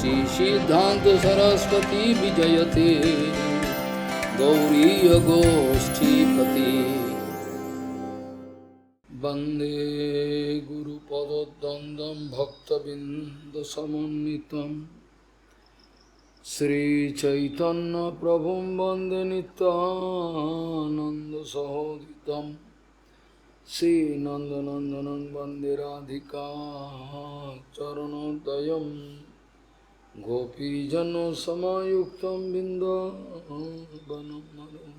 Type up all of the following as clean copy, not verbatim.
श्री सिद्धांत सरस्वती विजयते गौरीय गोष्ठीपति वंदे गुरुपदद्वन्द्वं भक्तबिंदसमन्वितं श्री चैतन्य प्रभुं वंदे नित्यानंदसहोदितं श्री नंदनंदनं वंदे राधिका चरणोदयं गोपीजनसमायुक्तं बिन्दावनं मनोहरं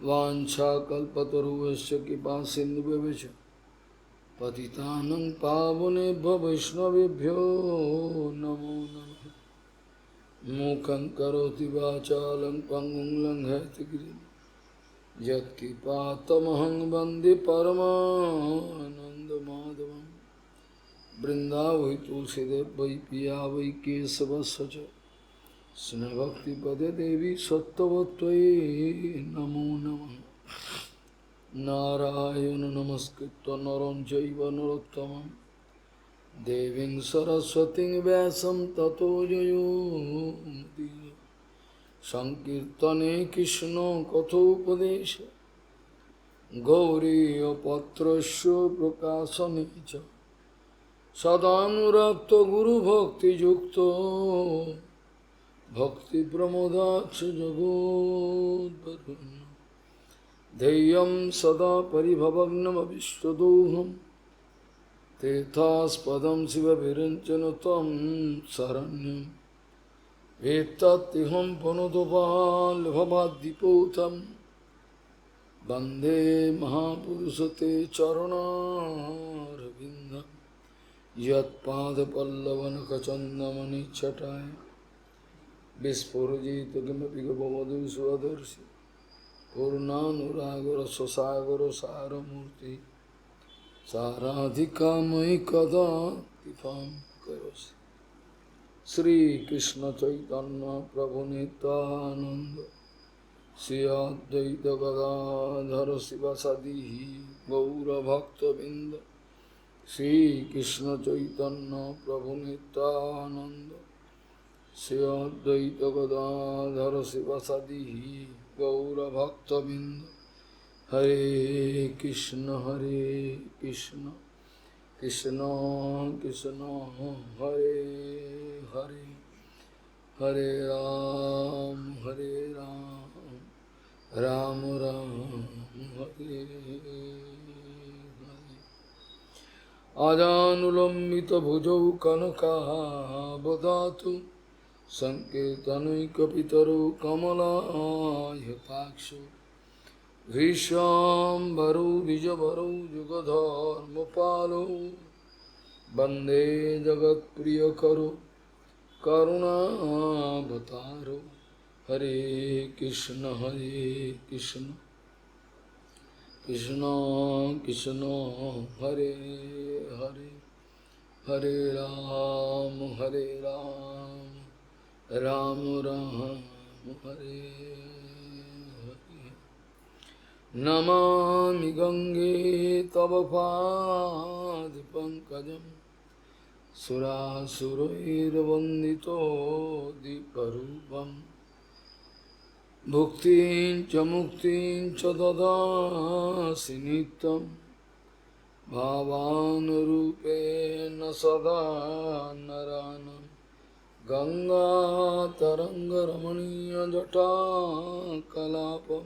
वाञ्छाकल्पतरुश्च कृपासिन्धुभ्यश्च पतितानं पावनेभ्यो वैष्णवेभ्यो नमो नमः। मूकं करोति वाचालं पङ्गुं लङ्घयति गिरिं यत्कृपातमहं वन्दे परमानन्दमाधवं। वृन्दावै तुलसीदेव वै पिया वै केशवस्य च स्नेहभक्तिपदे देवी सत्त्ववत्त्वयि नमो नमः। नारायण नमस्कृत्य नरं चैव नरोत्तमं देवीं सरस्वतीं व्यासं ततो जयो मुदीरये। संकीर्तने कृष्ण कथोपदेश गौरीयपत्रस्य प्रकाशने च सदानुरक्तो गुरुभक्तियुक्तो भक्तिप्रमोदाक्ष जगोद्वरुण्य ध्येयं सदा परिभवग्नमविष्टदोहं तीर्थास्पदं शिवविरञ्चन तं शरण्यं एतत्तिहं पुनदुपाल्भवाद्दिपूतं वन्दे महापुरुषते चरणारविन्दं यत्पादपल्लवनखचन्दमणिच्छटाय विस्फुरजित किमपि गपवधू स्वदर्शि पूर्णानुरागर स्वसागर सारमूर्ति साराधिकामयि कदा कृपां करोसि। श्रीकृष्ण चैतन्य प्रभु नित्यानंद श्री अद्वैत गदाधर शिवसदि गौरभक्तबिंद श्रीकृष्ण चैतन्य प्रभु नित्यानंद श्री अद्वैत गदाधर शिवसदि गौरभक्तबिंद। हरे कृष्ण कृष्ण कृष्ण हरे हरे हरे राम राम राम हरे हरे। आजानुलंबित भुजौ कनकावदातु संकीर्तनैकपितरौ कमलायताक्षौ विश्वाम्बरौ द्विजवरौ युगधर्मपालौ वन्दे जगत्प्रियकरो करुणावतारो। हरे कृष्ण कृष्ण कृष्ण हरे हरे हरे राम राम राम हरे हरे। नमामि गंगे तव पादपङ्कजं सुरासुरैर्वन्दितो दीपरूपं भुक्तिं च मुक्तिं च ददासि नित्यं भावानुरूपेण सदा नरानं। गंगातरङ्गरमणीयजटाकलापं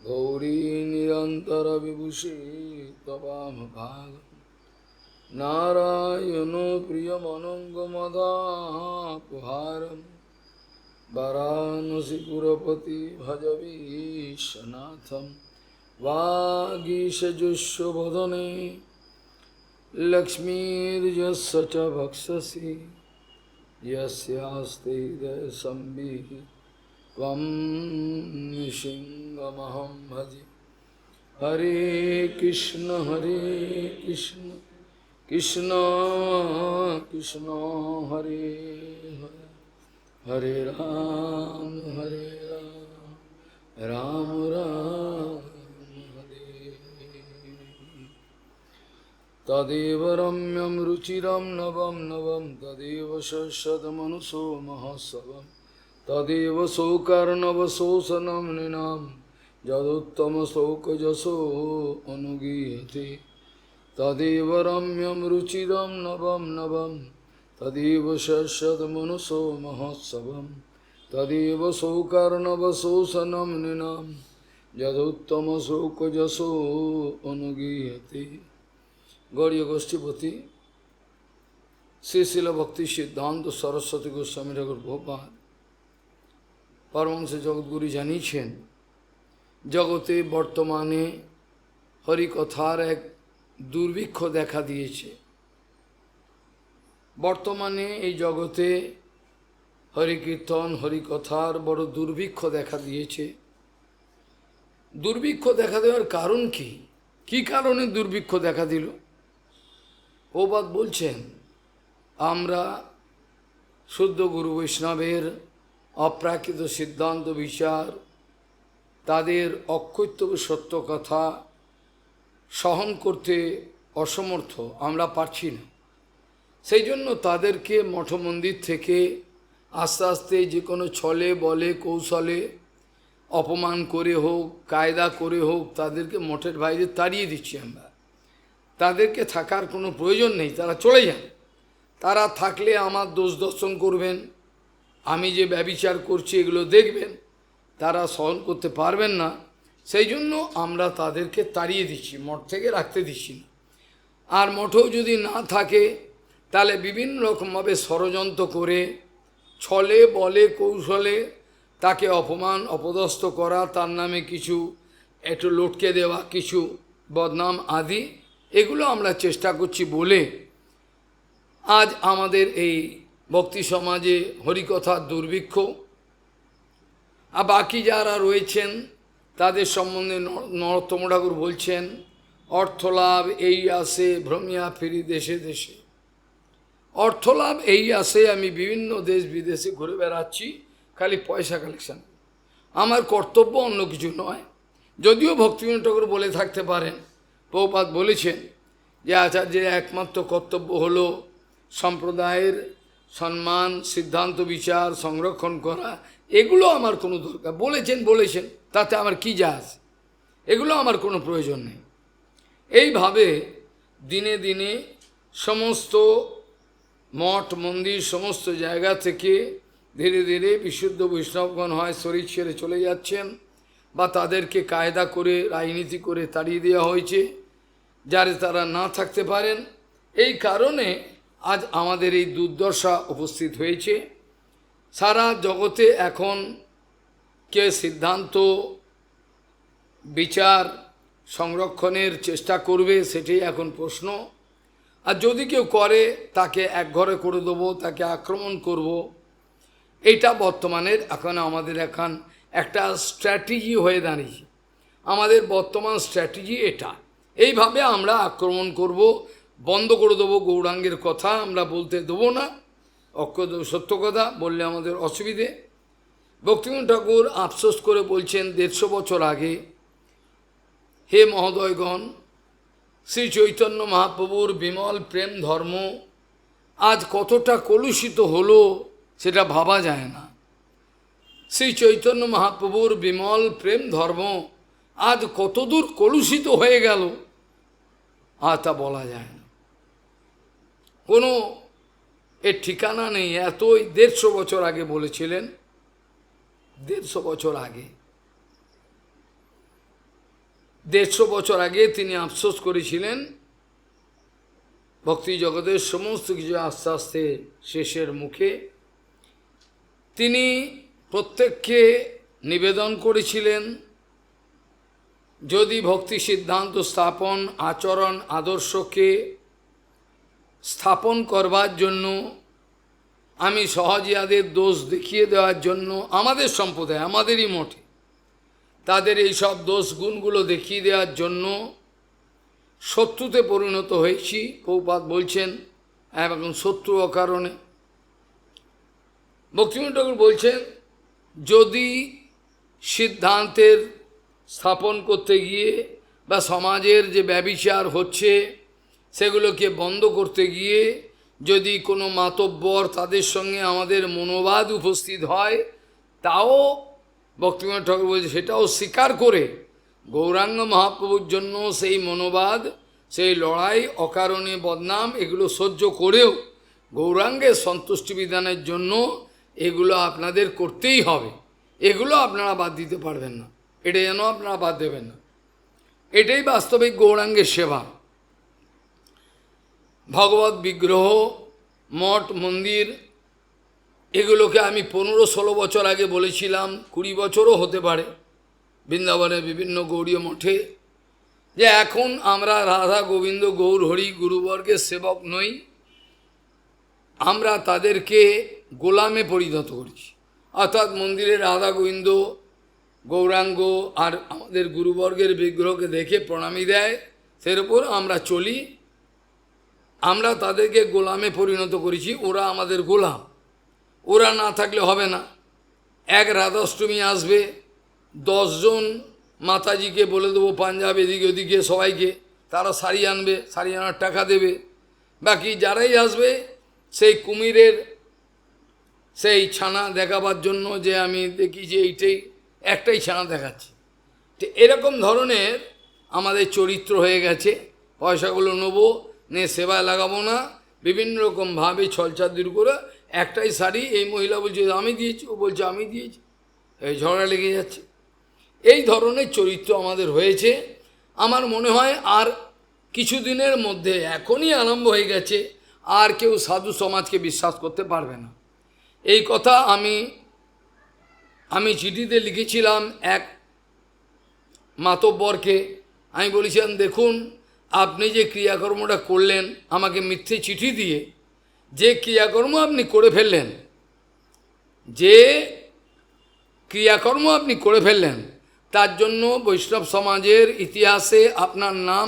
गौरी निरन्तरविभूषी त्ववामभागं। नारायणो प्रियमनङ्गमदापहारं वाराणसीपुरपति भजवीशनाथं। वागीशजुष्वदने लक्ष्मीर्यस्य च भक्षसि यस्यास्ति हृदयसंवित् त्वं नृसिंहमहं भजे। हरे कृष्ण कृष्ण कृष्ण हरे हरे हरे राम राम राम हरे। তদেব রম্যম রুচিরম নবম নবম তদেব সৎমনুষো মহোৎসবম তদেব শৌকার্ণব শোষণম নৃণাম যদুত্তম শৌকযশো অনুগীয়তে তদেব রম্যম রুচিরম নবম নবম তদেব সৎমনুষো মহোৎসবম তদেব শৌকার্ণব শোষণম নৃণাম যদুত্তম শৌকযশো অনুগীয়তে। গৌড়ীয় গোষ্ঠীপতি শ্রী শিল ভক্তি সিদ্ধান্ত সরস্বতী গোস্বামী ঠাকুর প্রভুপাদ পরমহংস জগৎগুরু জানিয়েছেন, জগতে বর্তমানে হরিকথার এক দুর্ভিক্ষ দেখা দিয়েছে। বর্তমানে এই জগতে হরিকীর্তন হরিকথার বড় দুর্ভিক্ষ দেখা দিয়েছে। দুর্ভিক্ষ দেখা দেওয়ার কারণ কি? কি কারণে দুর্ভিক্ষ দেখা দিল? প্রভুপাদ বলছেন, আমরা শুদ্ধ গুরু বৈষ্ণবের অপ্রাকৃত সিদ্ধান্ত বিচার, তাদের অকৈতব সত্য কথা সহন করতে অসমর্থ, আমরা পারছি না। সেই জন্য তাদেরকে মঠমন্দির থেকে আস্তে আস্তে যে কোনো ছলে বলে কৌশলে অপমান করে হোক, কায়দা করে হোক, তাদেরকে মঠের বাইরে তাড়িয়ে দিচ্ছি আমরা। তাদেরকে থাকার কোনো প্রয়োজন নেই, তারা চলে যান। তারা থাকলে আমার দোষ দর্শন করবেন, আমি যে ব্যভিচার করছি এগুলো দেখবেন, তারা সহন করতে পারবেন না। সেই জন্য আমরা তাদেরকে তাড়িয়ে দিচ্ছি, মঠ থেকে রাখতে দিচ্ছি না। আর মঠও যদি না থাকে তাহলে বিভিন্ন রকমভাবে ষড়যন্ত্র করে ছলে বলে কৌশলে তাকে অপমান অপদস্থ করা, তার নামে কিছু একটু লটকে দেওয়া, কিছু বদনাম আদি, এগুলো আমরা চেষ্টা করছি বলে আজ আমাদের এই ভক্তি সমাজে হরিকথার দুর্ভিক্ষ। আর বাকি যারা রয়েছেন তাদের সম্বন্ধে নরোত্তম ঠাকুর বলছেন, অর্থলাভ এই আসে ভ্রমিয়া ফিরি দেশে দেশে। অর্থলাভ এই আসে, আমি বিভিন্ন দেশ বিদেশে ঘুরে বেড়াচ্ছি খালি পয়সা কালেকশন। আমার কর্তব্য অন্য কিছু নয়। যদিও ভক্তিবিনোদ ঠাকুর বলে থাকতে পারেন, প্রভুপাদ বলেছেন যে আচার্যের একমাত্র কর্তব্য হলো সম্প্রদায়ের সম্মান, সিদ্ধান্ত বিচার সংরক্ষণ করা। এগুলো আমার কোনো দরকার, বলেছেন, তাতে আমার কি যায় আসে, এগুলো আমার কোনো প্রয়োজন নেই। এইভাবে দিনে দিনে সমস্ত মঠ মন্দির সমস্ত জায়গা থেকে ধীরে ধীরে বিশুদ্ধ বৈষ্ণবগণ হয় শরীর ছেড়ে চলে যাচ্ছেন, বা তাদেরকে কায়দা করে রাজনীতি করে তাড়িয়ে দেওয়া হয়েছে যাতে তারা না থাকতে পারেন। এই কারণে আজ আমাদের এই দুর্দশা উপস্থিত হয়েছে। সারা জগতে এখন কে সিদ্ধান্ত বিচার সংরক্ষণের চেষ্টা করবে, সেটাই এখন প্রশ্ন। আর যদি কেউ করে তাকে একঘরে করে দেবো, তাকে আক্রমণ করব, এটা বর্তমানের এখন আমাদের একটা স্ট্র্যাটেজি হয়ে দাঁড়িয়েছে। আমাদের বর্তমান স্ট্র্যাটেজি এটা। এইভাবে আমরা আক্রমণ করব, বন্ধ করে দেবো, গৌরাঙ্গের কথা আমরা বলতে দেবো না, সত্য কথা বললে আমাদের অসুবিধে। ভক্তিবিনোদ ঠাকুর আফসোস করে বলছেন, 150 বছর আগে, হে মহোদয়গণ, শ্রী চৈতন্য মহাপ্রভুর বিমল প্রেম ধর্ম আজ কতটা কলুষিত হলো সেটা ভাবা যায় না। শ্রী চৈতন্য মহাপ্রভুর বিমল প্রেম ধর্ম আজ কতদূর কলুষিত হয়ে গেল আর তা বলা যায় না, কোনো এর ঠিকানা নেই। এতই 150 বছর আগে বলেছিলেন, 150 বছর আগে, 150 বছর আগে তিনি আফসোস করেছিলেন। ভক্তি জগতের সমস্ত কিছু আস্তে আস্তে শেষের মুখে। তিনি প্রত্যেককে নিবেদন করেছিলেন, যদি ভক্তি সিদ্ধান্ত স্থাপন আচরণ আদর্শকে স্থাপন করবার জন্য, আমি সহজিয়াদের দোষ দেখিয়ে দেওয়ার জন্য, আমাদের সম্প্রদায় আমাদেরই মঠে তাদের এই সব দোষ গুণগুলো দেখিয়ে দেওয়ার জন্য শত্রুতে পরিণত হয়েছি। প্রভুপাদ বলছেন এখন শত্রু অকারণে। ভক্তিবিনোদ ঠাকুর বলছেন, যদি সিদ্ধান্তের স্থাপন করতে গিয়ে বা সমাজের যে ব্যভিচার হচ্ছে সেগুলোকে বন্ধ করতে গিয়ে যদি কোনো মাতব্বর তাদের সঙ্গে আমাদের মনোবাদ উপস্থিত হয়, তাও ভক্তিবিনোদ ঠাকুর বলছে সেটাও স্বীকার করে গৌরাঙ্গ মহাপ্রভুর জন্য সেই মনোবাদ, সেই লড়াই, অকারণে বদনাম এগুলো সহ্য করেও গৌরাঙ্গের সন্তুষ্টি বিধানের জন্য এগুলো আপনাদের করতেই হবে। এগুলো আপনারা বাদ দিতে পারবেন না, এটা যেন আপনারা বাদ দেবেন না। এটাই বাস্তবিক গৌরাঙ্গের সেবা। ভগবত বিগ্রহ, মঠ, মন্দির এগুলোকে আমি 15-16 বছর আগে বলেছিলাম, 20 বছরও হতে পারে, বৃন্দাবনের বিভিন্ন গৌড়ীয় মঠে, যে এখন আমরা রাধা গোবিন্দ গৌর হরি গুরুবর্গের সেবক নই, আমরা তাদেরকে গোলামে পরিণত করেছি। অর্থাৎ মন্দিরে রাধা গোবিন্দ গৌরাঙ্গ আর আমাদের গুরুবর্গের বিগ্রহকে দেখে প্রণামী দেয়, সের উপর আমরা চলি, আমরা তাদেরকে গোলামে পরিণত করেছি, ওরা আমাদের গোলাম। ওরা না থাকলে হবে না। এক রাধাষ্টমী আসবে, 10 জন মাতাজিকে বলে দেবো পাঞ্জাব এদিকে ওদিকে সবাইকে, তারা শাড়ি আনবে, শাড়ি আনার টাকা দেবে। বাকি যারাই আসবে সেই কুমিরের সেই ছানা দেখাবার জন্য, যে আমি দেখি যে এইটাই একটাই ছানা দেখাচ্ছে, তো এরকম ধরনের আমাদের চরিত্র হয়ে গেছে। পয়সাগুলো নেবো, নে সেবায় লাগাবো না, বিভিন্ন রকমভাবে ছলচাতুরি করে একটাই শাড়ি, এই মহিলা বলছে আমি দিয়েছি, ও বলছে আমি দিয়েছি, এই ঝগড়া লেগে যাচ্ছে। এই ধরনের চরিত্র আমাদের হয়েছে। আমার মনে হয় আর কিছুদিনের মধ্যে, এখনই আরম্ভ হয়ে গেছে, আর কেউ সাধু সমাজকে বিশ্বাস করতে পারবে না। এই কথা আমি চিঠিতে লিখেছিলাম এক মাতব্বরকে। আমি বলেছিলাম দেখুন, আপনি যে ক্রিয়াকর্মটা করলেন আমাকে মিথ্যে চিঠি দিয়ে, যে ক্রিয়াকর্ম আপনি করে ফেললেন, যে ক্রিয়াকর্ম আপনি করে ফেললেন, তার জন্য বৈষ্ণব সমাজের ইতিহাসে আপনার নাম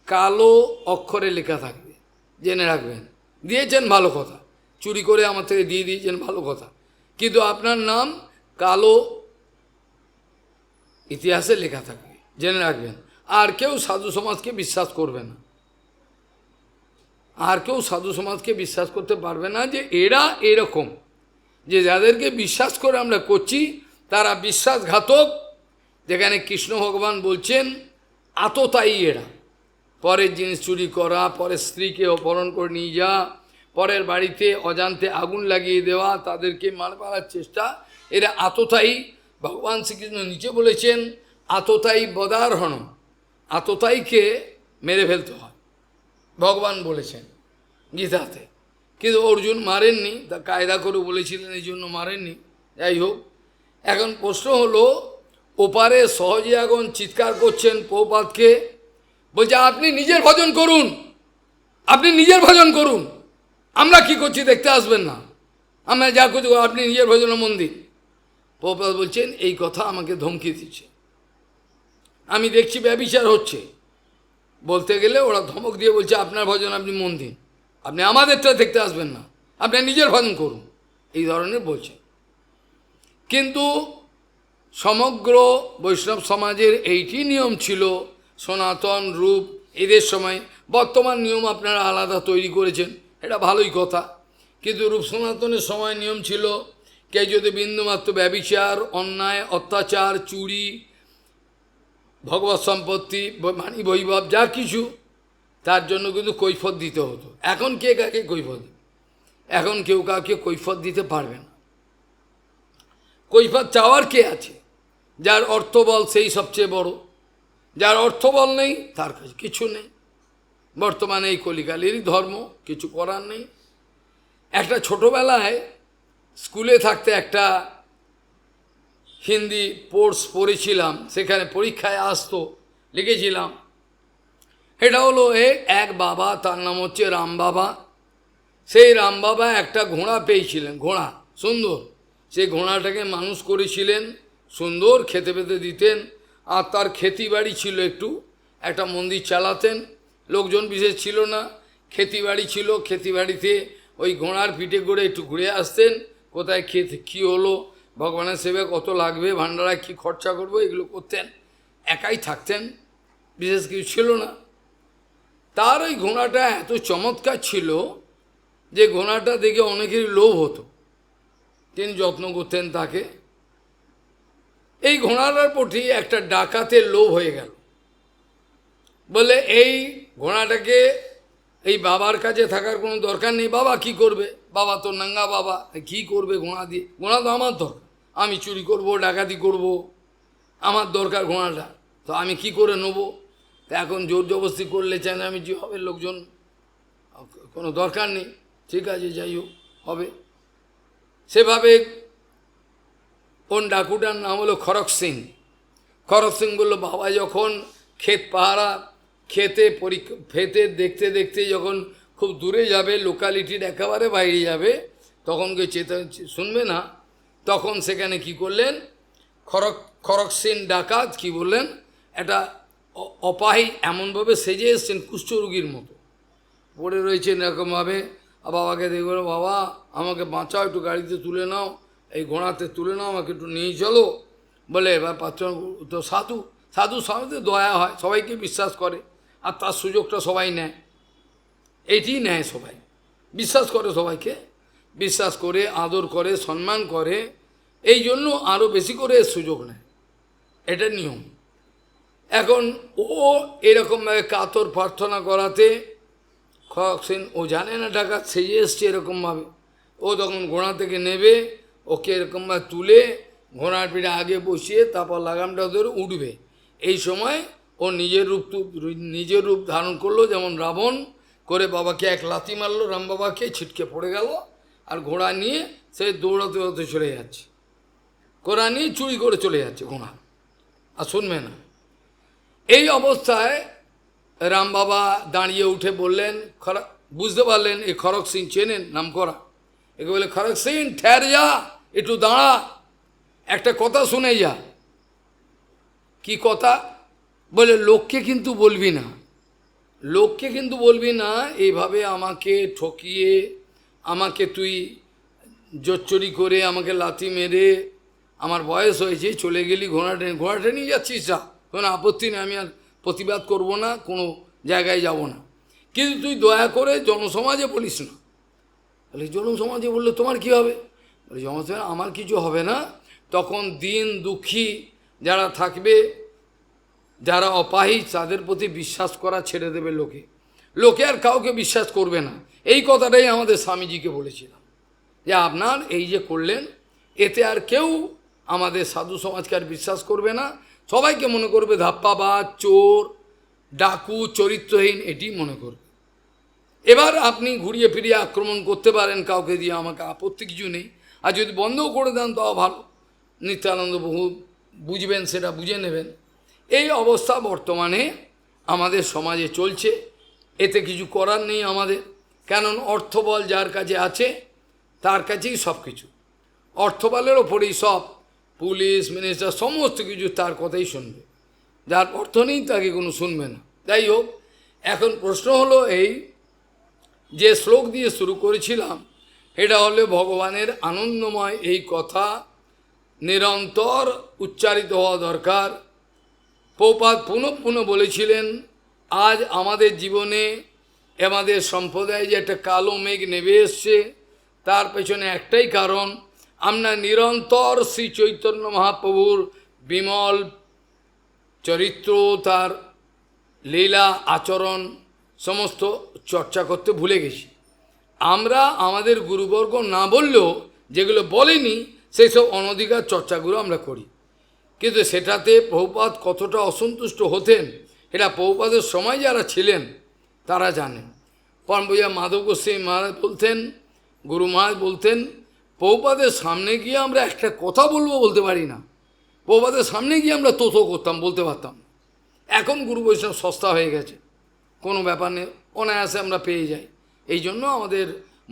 কালো অক্ষরে লেখা থাকবে, জেনে রাখবেন। দিয়েছেন ভালো কথা, চুরি করে আমার থেকে দিয়ে দিয়েছেন ভালো কথা, কিন্তু আপনার নাম কালো ইতিহাসে লেখা থাকবে, জেনে রাখবেন। আর কেউ সাধু সমাজকে বিশ্বাস করবে না, আর কেউ সাধু সমাজকে বিশ্বাস করতে পারবে না যে এরা এরকম, যে যাদেরকে বিশ্বাস করে আমরা করছি তারা বিশ্বাসঘাতক। যেখানে কৃষ্ণ ভগবান বলছেন আততায়ী এরা, পরের জিনিস চুরি করা, পরের স্ত্রীকে অপহরণ করে নিয়ে যাওয়া, পরের বাড়িতে অজান্তে আগুন লাগিয়ে দেওয়া, তাদেরকে মারার চেষ্টা, এরা আততায়ী। ভগবান শ্রীকৃষ্ণ নিচে বলেছেন আততায়ী বদারহণ, আততায়ীকে মেরে ফেলতে হয়, ভগবান বলেছেন গীতাতে। কিন্তু অর্জুন মারেননি, তা কায়দা করে বলেছিলেন, এই জন্য মারেননি। যাই হোক, এখন প্রশ্ন হলো, ওপারে সহজে এখন চিৎকার করছেন প্রভুপাদকে, বলছে আপনি নিজের ভজন করুন, আপনি নিজের ভজন করুন, আমরা কি করছি দেখতে আসবেন না, আমরা যা করছি আপনি নিজের ভজনের মন্দির। প্রভুপাদ বলছেন এই কথা আমাকে ধমকি দিচ্ছে, আমি দেখছি ব্যভিচার হচ্ছে, বলতে গেলে ওরা ধমক দিয়ে বলছে আপনার ভজন আপনি মন্দির, আপনি আমাদেরটা দেখতে আসবেন না, আপনি নিজের ভজন করুন, এই ধরনের বলছে। কিন্তু সমগ্র বৈষ্ণব সমাজের এইটি নিয়ম ছিল, সনাতন রূপ এদের সময়, বর্তমান নিয়ম আপনারা আলাদা তৈরি করেছেন, এটা ভালোই কথা, কিন্তু রূপ সনাতনের সময় নিয়ম ছিল, কেউ যদি বিন্দুমাত্র ব্যভিচার, অন্যায়, অত্যাচার, চুরি, ভগবত সম্পত্তি, মানি বৈভব যা কিছু, তার জন্য কিন্তু কৈফত দিতে হতো। এখন কে কাকে কৈফত, এখন কেউ কাউকে কৈফত দিতে পারবে না। কৈফত চাওয়ার কে আছে? যার অর্থবল সেই সবচেয়ে বড়, যার অর্থবল নেই তার কাছে কিছু নেই। বর্তমানে এই কলিকালেরই ধর্ম, কিছু করার নেই। একটা ছোটোবেলায় স্কুলে থাকতে একটা হিন্দি কোর্স পড়েছিলাম, সেখানে পরীক্ষায় আসতো, লিখেছিলাম, এটা হলো এক বাবা, তার নাম হচ্ছে রাম বাবা। সেই রাম বাবা একটা ঘোড়া পেয়েছিলেন, ঘোড়া সুন্দর, সেই ঘোড়াটাকে মানুষ করেছিলেন, সুন্দর খেতে পেতে দিতেন, আর তার খেতি বাড়ি ছিল, একটু একটা মন্দির চালাতেন, লোকজন বিশেষ ছিল না, খেতি বাড়ি ছিল, খেতি বাড়িতে ওই ঘোড়ার পিঠে করে একটু ঘুরে আসতেন, কোথায় খেতে কী হলো, ভগবানের সেবা কত লাগবে, ভান্ডারায় কী খরচা করবো, এগুলো করতেন, একাই থাকতেন, বিশেষ কিছু ছিল না। তার ওই ঘোড়াটা এত চমৎকার ছিল যে ঘোড়াটা দেখে অনেকেরই লোভ হতো, তিনি যত্ন করতেন তাকে। এই ঘোড়াটার প্রতি একটা ডাকাতের লোভ হয়ে গেল, বলে এই ঘোড়াটাকে এই বাবার কাছে থাকার কোনো দরকার নেই, বাবা কি করবে, বাবা তো নাঙ্গা বাবা, কি করবে ঘোড়া দিয়ে, ঘোড়া তো আমার দরকার, আমি চুরি করব, ডাকাতি করব, আমার দরকার ঘোড়াটা, তো আমি কি করে নেবো। তা এখন জোর জবরদস্তি করলে চেঁচামেচি হবে, লোকজন, কোনো দরকার নেই, ঠিক আছে যাই হোক হবে। সেভাবে কোন ডাকুটার নাম হলো খড়ক সিং। খড়ক সিং বলল, বাবা যখন ক্ষেত পাহারা, খেতে দেখতে দেখতে যখন খুব দূরে যাবে, লোকালিটির একেবারে বাইরে যাবে, তখন কেউ শুনবে না, তখন সেখানে কি করলেন, খড়ক সিং ডাকাত কি বললেন, একটা অপাহী এমনভাবে সেজে এসছেন কুষ্ঠরোগীর মতো, পড়ে রয়েছেন এরকমভাবে, বাবাকে দেখবে, বাবা আমাকে বাঁচাও, একটু গাড়িতে তুলে নাও, এই ঘোড়াতে তুলে নাও, আমাকে একটু নিয়ে চলো। বলে এবার পাত্র তো সাধু সবাইতে দয়া হয়, সবাইকে বিশ্বাস করে, আর তার সুযোগটা সবাই নেয়, এইটি নেয়, সবাই বিশ্বাস করে, সবাইকে বিশ্বাস করে, আদর করে, সম্মান করে, এই জন্য আরও বেশি করে সুযোগ নেয়, এটা নিয়ম। এখন ও এরকমভাবে কাতর প্রার্থনা করাতে খড়ক সিং, ও জানে না ডাকাত সেজে এসছে এরকমভাবে, ও তখন ঘোড়া থেকে নেবে, ওকে এরকমভাবে তুলে ঘোড়ার পিঠে আগে বসিয়ে তারপর লাগামটা ধরে উঠবে। এই সময় ও নিজের রূপ ধারণ করলো, যেমন রাবণ করে বাবাকে এক লাথি মারলো, রাম বাবাকে ছিটকে পড়ে গেল, আর ঘোড়া নিয়ে সে দৌড়াতে দৌড়াতে চলে যাচ্ছে, ঘোড়া নিয়ে চুরি করে চলে যাচ্ছে ঘোড়া, আর শুনবে না। এই অবস্থায় রাম বাবা দাঁড়িয়ে উঠে বললেন, বুঝতে পারলেন এই খড়ক সিং চেনেন, নাম করা, একে বলে, খড়ক সিং ঠের যা, একটু দাঁড়া, একটা কথা শুনে যা। কি কথা? বলে লোককে কিন্তু বলবি না, লোককে কিন্তু বলবি না, এইভাবে আমাকে ঠকিয়ে, আমাকে তুই জোচ্চুরি করে, আমাকে লাথি মেরে, আমার বয়স হয়েছে, চলে গেলি, ঘোড়াটা নিয়ে যাচ্ছিস, যা, কোনো আপত্তি নেই, আমি আর প্রতিবাদ করব না, কোনো জায়গায় যাব না, কিন্তু তুই দয়া করে জনসমাজে বলিস না। বলে জনসমাজে বললে তোমার কি হবে? বলে জনসমাজে আমার কিছু হবে না, তখন দিন দুঃখী যারা থাকবে, যারা অপাহী, তাদের প্রতি বিশ্বাস করা ছেড়ে দেবে লোকে, লোকে আর কাউকে বিশ্বাস করবে না। এই কথাটাই আমাদের স্বামীজিকে বলেছিলাম, যে আপনার এই যে করলেন, এতে আর কেউ আমাদের সাধু সমাজকে আর বিশ্বাস করবে না, সবাইকে মনে করবে ধাপ্পাবাজ, চোর, ডাকু, চরিত্রহীন, এটি মনে করবে। এবার আপনি ঘুরিয়ে ফিরিয়ে আক্রমণ করতে পারেন কাউকে দিয়ে, আমাকে আপত্তি কিছু নেই, আর যদি বন্ধও করে দেন তাও ভালো, নিত্যানন্দ বহু বুঝবেন, সেটা বুঝে নেবেন। এই অবস্থা বর্তমানে আমাদের সমাজে চলছে, এতে কিছু করার নেই আমাদের, কারণ অর্থবল যার কাছে আছে তার কাছেই সব কিছু, অর্থবলের ওপরেই সব, পুলিশ, মিনিস্টার, সমস্ত কিছু তার কথাই শুনবে, যার অর্থ নেই তাকে কোনো শুনবে না। যাই হোক, এখন প্রশ্ন হলো এই, যে শ্লোক দিয়ে শুরু করেছিলাম, এটা হলে ভগবানের আনন্দময় এই কথা নিরন্তর উচ্চারিত হওয়া দরকার। প্রভুপাদ পুনঃ পুনঃ বলেছিলেন, আজ আমাদের জীবনে, আমাদের সম্প্রদায়ে যে একটা কালো মেঘ নেমে এসছে, তার পেছনে একটাই কারণ, আমরা নিরন্তর শ্রী চৈতন্য মহাপ্রভুর বিমল চরিত্র, তার লীলা আচরণ সমস্ত চর্চা করতে ভুলে গেছি। আমরা আমাদের গুরুবর্গ না বললেও, যেগুলো বলেনি সেই সব অনধিকার চর্চাগুলো আমরা করি, কিন্তু সেটাতে প্রভুপাদ কতটা অসন্তুষ্ট হতেন, এটা প্রভুপাদের সময় যারা ছিলেন তারা জানেন। পরমপূজ্য মাধব গোস্বামী মহারাজ বলতেন, গুরু মহারাজ বলতেন, প্রভুপাদের সামনে গিয়ে আমরা একটা কথা বলতে পারি না, প্রভুপাদের সামনে গিয়ে আমরা তোতো করতাম, বলতে পারতাম। এখন গুরু বৈষ্ণব সস্তা হয়ে গেছে, কোনো ব্যাপার নেই, অনায়াসে আমরা পেয়ে যাই, এই জন্য আমাদের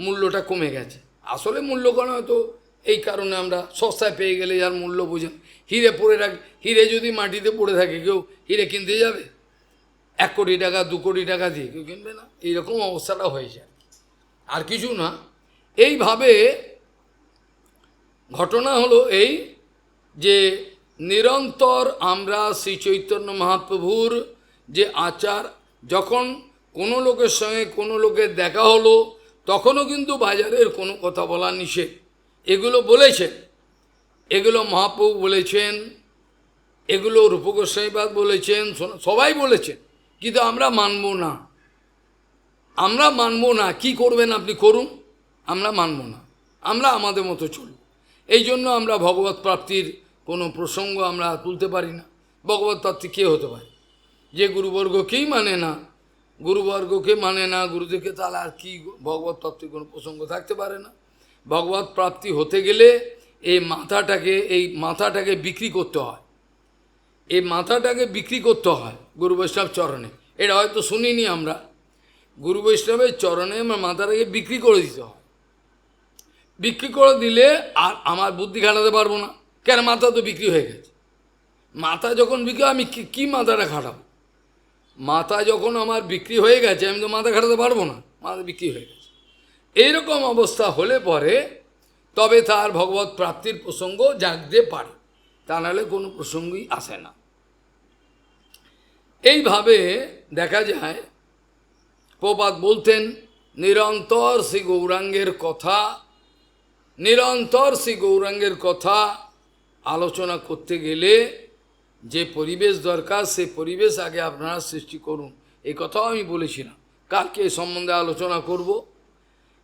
মূল্যটা কমে গেছে। আসলে মূল্য কম হয়তো এই কারণে, আমরা সস্তায় পেয়ে গেলে যার মূল্য বোঝেন, হিরে পড়ে রাখ, হিরে যদি মাটিতে পড়ে থাকে, কেউ হিরে কিনতে যাবে 1 কোটি টাকা 2 কোটি টাকা দিয়ে? কেউ কিনবে না। এইরকম অবস্থাটা হয়ে যায়, আর কিছু না। এইভাবে ঘটনা হলো এই, যে নিরন্তর আমরা শ্রী চৈতন্য মহাপ্রভুর যে আচার, যখন কোনো লোকের সঙ্গে কোনো লোকের দেখা হলো, তখনও কিন্তু বাজারের কোনো কথা বলা নিষেধ। এগুলো বলেছেন, এগুলো মহাপ্রভু বলেছেন, এগুলো রূপ গোস্বামীপাদ বলেছেন, সবাই বলেছেন, কিন্তু আমরা মানব না। আমরা মানব না। কি করবেন আপনি করুন, আমরা মানব না। আমরা আমাদের মতো চলব। এই জন্য আমরা ভগবত প্রাপ্তির কোনো প্রসঙ্গ আমরা তুলতে পারি না। ভগবত প্রাপ্তি কে হতে পারে? যে গুরুবর্গকেই মানে না, গুরুবর্গকে মানে না, গুরুদেবকে, তাহলে আর কি ভগবত প্রাপ্তির কোনো প্রসঙ্গ থাকতে পারে না। ভগবত প্রাপ্তি হতে গেলে এই মাথাটাকে বিক্রি করতে হয়। এই মাথাটাকে বিক্রি করতে হয় গুরু বৈষ্ণব চরণে। এটা হয়তো শুনিনি আমরা। গুরু বৈষ্ণবের চরণে আমার মাথাটাকে বিক্রি করে দিতে হয়। বিক্রি করে দিলে আর আমার বুদ্ধি খাটাতে পারবো না। কেন? মাথা তো বিক্রি হয়ে গেছে। মাথা যখন বিক্রি, আমি কি মাথাটা খাটাবো? মাথা যখন আমার বিক্রি হয়ে গেছে, আমি তো মাথা খাটাতে পারবো না, মাথা বিক্রি হয়ে গেছে। এইরকম অবস্থা হলে পরে তবে তার ভগবত প্রাপ্তির প্রসঙ্গ জাগতে পারে, তা নাহলে কোনো প্রসঙ্গই আসে না। এইভাবে দেখা যায় প্রপাত বলতেন নিরন্তর শ্রী গৌরাঙ্গের কথা, নিরন্তর শ্রী গৌরাঙ্গের কথা আলোচনা করতে গেলে যে পরিবেশ দরকার, সেই পরিবেশ আগে আপনারা সৃষ্টি করুন। এই কথাও আমি বলেছিলাম। কালকে এই সম্বন্ধে আলোচনা করব।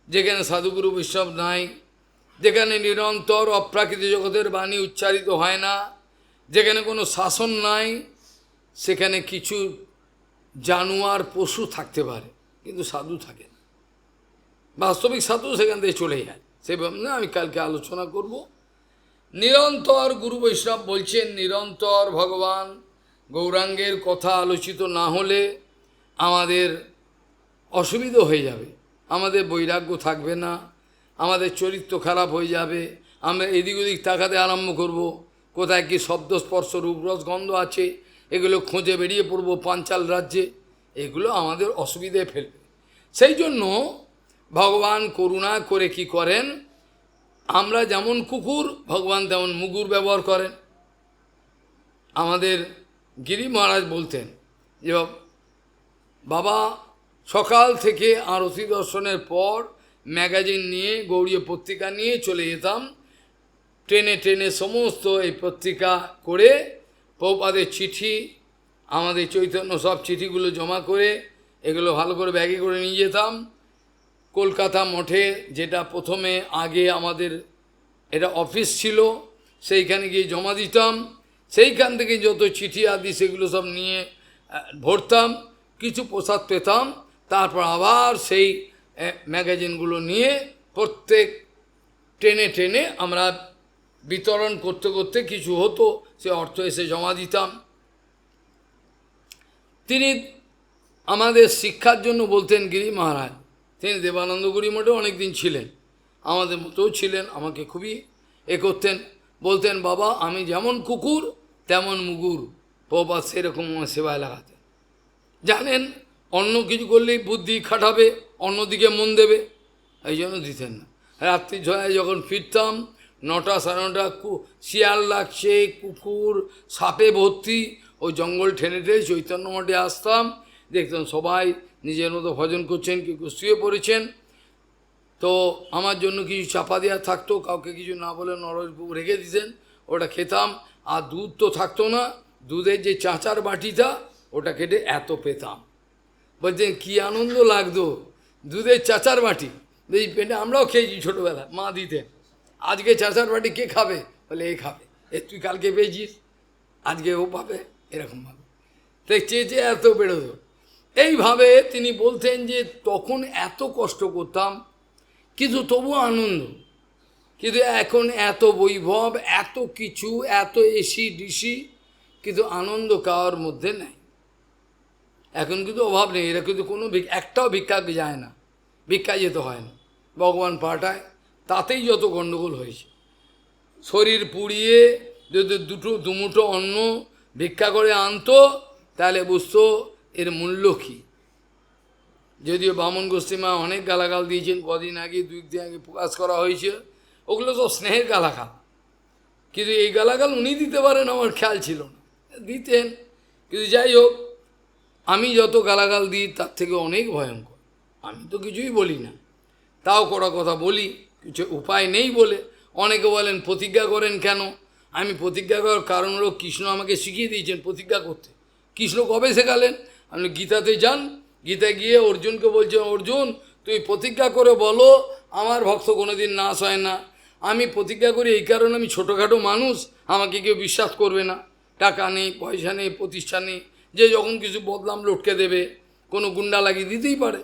যেখানে সাধুগুরু বৈষ্ণব নাই, যেখানে নিরন্তর অপ্রাকৃত জগতের বাণী উচ্চারিত হয় না, যেখানে কোনো শাসন নাই, সেখানে কিছু জানোয়ার পশু থাকতে পারে, কিন্তু সাধু থাকে না। বাস্তবিক সাধু সেখান থেকে চলে যায়। সেভাবে আমি কালকে আলোচনা করব। নিরন্তর গুরু বৈষ্ণব বলছেন, নিরন্তর ভগবান গৌরাঙ্গের কথা আলোচিত না হলে আমাদের অসুবিধা হয়ে যাবে, আমাদের বৈরাগ্য থাকবে না, আমাদের চরিত্র খারাপ হয়ে যাবে। আমরা এদিক ওদিক তাকাতে আরম্ভ করব, কোথায় কি শব্দ স্পর্শ রূপরস গন্ধ আছে, এগুলো খোঁজে বেরিয়ে পড়ব পাঞ্চাল রাজ্যে। এগুলো আমাদের অসুবিধায় ফেলবে। সেই জন্য ভগবান করুণা করে কি করেন, আমরা যেমন কুকুর, ভগবান তেমন মুগুর ব্যবহার করেন। আমাদের গিরি মহারাজ বলতেন যে বাবা সকাল থেকে আরতি দর্শনের পর ম্যাগাজিন নিয়ে, গৌড়ীয় পত্রিকা নিয়ে চলে যেতাম। ট্রেনে ট্রেনে সমস্ত এই পত্রিকা করে, প্রভুপাদের চিঠি, আমাদের চৈতন্য সব চিঠিগুলো জমা করে এগুলো ভালো করে ব্যাগে করে নিয়ে যেতাম। কলকাতা মঠে, যেটা প্রথমে আগে আমাদের এটা অফিস ছিল, সেইখানে গিয়ে জমা দিতাম। সেইখান থেকে যত চিঠি আদি সেগুলো সব নিয়ে ভরতাম, কিছু প্রসাদ পেতাম। তারপর আবার সেই ম্যাগাজিনগুলো নিয়ে প্রত্যেক ট্রেনে ট্রেনে আমরা বিতরণ করতে করতে কিছু হতো, সে অর্থ এসে জমা দিতাম। তিনি আমাদের শিক্ষার জন্য বলতেন গিরি মহারাজ, তিনি দেবানন্দ গুরি মঠে অনেকদিন ছিলেন, আমাদের মতোও ছিলেন, আমাকে খুবই করতেন। বলতেন বাবা আমি যেমন কুকুর তেমন মুগুর, প্রপাত সেরকম আমার সেবায় লাগাতেন। জানেন অন্য কিছু করলেই বুদ্ধি খাটাবে, অন্যদিকে মন দেবে, এই জন্য দিতেন না। রাত্রি ঝড়ায় যখন ফিরতাম, 9টা 9:30, শিয়াল লাগছে, কুকুর সাপে ভর্তি, ওই জঙ্গল ঠেনে ঠেনে চৈতন্য মঠে আসতাম। দেখতাম সবাই নিজের মতো ভজন করছেন, কেউ শুয়ে পড়েছেন। তো আমার জন্য কিছু চাপা দেওয়া থাকতো, কাউকে কিছু না বলে নরহরিবাবু রেখে দিতেন, ওটা খেতাম। আর দুধ তো থাকতো না, দুধের যে চাঁচার বাটিটা ওটা কেটে এত পেতাম। বলছেন কী আনন্দ লাগতো, দুধের চাচার বাটি, এই পেটে আমরাও খেয়েছি ছোটোবেলা, মা দিতেন। আজকে চাচার বাটি কে খাবে? বলে এ খাবে, তুই কালকে পেয়েছিস, আজকে ও পাবে, এরকমভাবে চেয়ে চেয়ে এত বেরোতো। এইভাবে তিনি বলতেন যে তখন এত কষ্ট করতাম, কিন্তু তবু আনন্দ। কিন্তু এখন এত বৈভব, এত কিছু, এত এসি ডিসি, কিন্তু আনন্দ কারোর মধ্যে নেই। এখন কিন্তু অভাব নেই, এরা কিন্তু কোনো একটাও ভিক্ষা যায় না, ভিক্ষা যেতে হয় না, ভগবান পাঠায়, তাতেই যত গণ্ডগোল হয়েছে। শরীর পুড়িয়ে যদি দুমুঠো অন্ন ভিক্ষা করে আনতো, তাহলে বুঝতো এর মূল্য কী। যদিও বামন গোস্বীমা অনেক গালাগাল দিয়েছেন, কদিন আগে 2 দিন আগে প্রকাশ করা হয়েছে, ওগুলো তো স্নেহের গালাগাল, কিন্তু এই গালাগাল উনি দিতে পারেন আমার খেয়াল ছিল না, দিতেন। কিন্তু যাই হোক, আমি যত গালাগাল দিই তার থেকে অনেক ভয়ঙ্কর। আমি তো কিছুই বলি না, তাও কড়া কথা বলি, কিছু উপায় নেই বলে। অনেকে বলেন প্রতিজ্ঞা করেন কেন? আমি প্রতিজ্ঞা করার কারণ হলো কৃষ্ণ আমাকে শিখিয়ে দিয়েছেন প্রতিজ্ঞা করতে। কৃষ্ণ কবে শেখালেন? আপনি গীতাতে যান, গীতায় গিয়ে অর্জুনকে বলছেন, অর্জুন তুই প্রতিজ্ঞা করে বলো আমার ভক্ত কোনোদিন নাশ হয় না। আমি প্রতিজ্ঞা করি এই কারণে, আমি ছোটোখাটো মানুষ, আমাকে কেউ বিশ্বাস করবে না, টাকা নেই, পয়সা নেই, প্রতিষ্ঠা নেই, যে যখন কিছু বদলাম লটকে দেবে, কোনো গুন্ডা লাগিয়ে দিতেই পারে।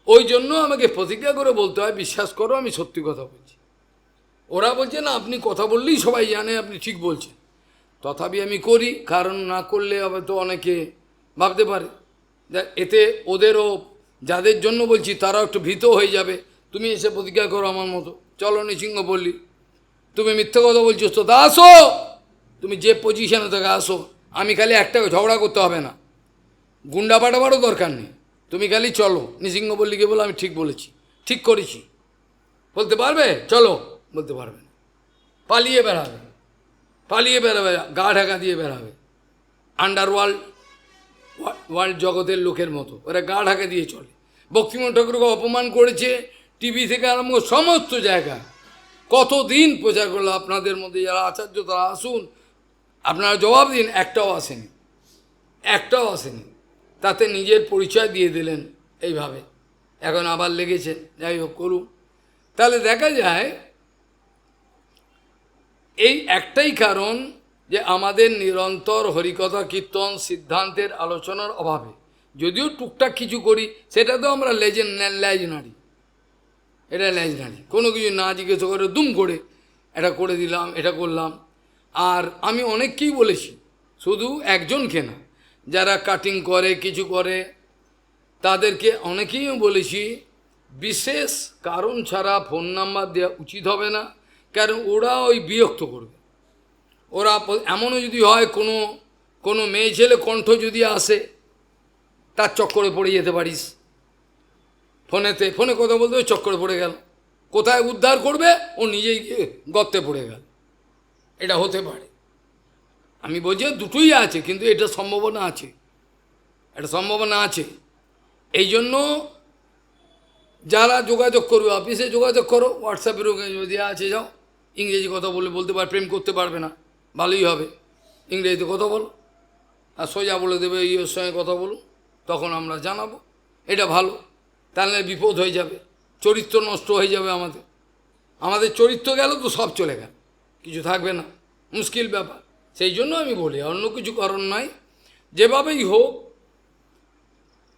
ওই জন্য আমাকে প্রতিজ্ঞা করে বলতে হয়, বিশ্বাস করো আমি সত্যি কথা বলছি। ওরা বলছে না আপনি কথা বললেই সবাই জানে আপনি ঠিক বলছেন, তথাপি আমি করি, কারণ না করলে হয়তো অনেকে ভাবতে পারে এতে ওদেরও, যাদের জন্য বলছি তারাও একটু ভীত হয়ে যাবে। তুমি এসে প্রতিজ্ঞা করো আমার মতো, চলো নৃসিংহ বললি, তুমি মিথ্যে কথা বলছো তো তা আসো, তুমি যে পজিশনে থেকে আসো, আমি খালি একটা ঝগড়া করতে হবে না, গুন্ডা পাঠাবারও দরকার নেই, তুমি খালি চলো নৃসিংহ বললিকে বলো আমি ঠিক বলেছি, ঠিক করেছি, বলতে পারবে? চলো, বলতে পারবে না, পালিয়ে বেড়াবে, পালিয়ে বেড়াবে, গা ঢাকা দিয়ে বেড়াবে, আন্ডারওয়ার্ল্ড ওয়ার্ল্ড জগতের লোকের মতো ওরা গা ঢাকা দিয়ে চলে। ভক্তিমোহন ঠাকুরকে অপমান করেছে টিভি থেকে আরম্ভ সমস্ত জায়গায়, কতদিন প্রচার করলো। আপনাদের মধ্যে যারা আচার্য তারা আসুন, আপনারা জবাব দিন, একটাও আসেনি, একটাও আসেনি। তাতে নিজের পরিচয় দিয়ে দিলেন এইভাবে, এখন আবার লেগেছে, যাই হোক করুন। তাহলে দেখা যায় এই একটাই কারণ যে আমাদের নিরন্তর হরিকথা কীর্তন সিদ্ধান্তের আলোচনার অভাবে, যদিও টুকটাক কিছু করি সেটা তো আমরা লেজ নাড়ি, এটা লেজ নাড়ি, কোনো কিছু না জিজ্ঞেস করে দুম করে এটা করে দিলাম, এটা করলাম। আর আমি অনেককেই বলেছি, শুধু একজনকে না, যারা কাটিং করে কিছু করে তাদেরকে অনেকেই বলেছি, বিশেষ কারণ ছাড়া ফোন নাম্বার দেওয়া উচিত হবে না, কারণ ওরা ওই বিরক্ত করবে। ওরা এমনও যদি হয় কোনো মেয়ে ছেলে কণ্ঠ যদি আসে, তার চক্করে পড়ে যেতে পারিস, ফোনে কথা বলতে ওই চক্করে পড়ে গেল, কোথায় উদ্ধার করবে ও নিজেই গিয়ে গর্তে পড়ে গেল, এটা হতে পারে। আমি বলছি দুটোই আছে, কিন্তু এটা সম্ভাবনা আছে, এটা সম্ভাবনা আছে। এই জন্য যারা যোগাযোগ করবে অফিসে যোগাযোগ করো, হোয়াটসঅ্যাপের যদি আছে যাও, ইংরেজি কথা বলতে পার, প্রেম করতে পারবে না, ভালোই হবে, ইংরেজিতে কথা বলো, আর সোজা বলে দেবে ইয়ের সঙ্গে কথা বলুন, তখন আমরা জানাবো, এটা ভালো। তাহলে বিপদ হয়ে যাবে, চরিত্র নষ্ট হয়ে যাবে, আমাদের চরিত্র গেল তো সব চলে গেল, কিছু থাকবে না, মুশকিল ব্যাপার। সেই জন্য আমি বলি, অন্য কিছু কারণ নয়, যেভাবেই হোক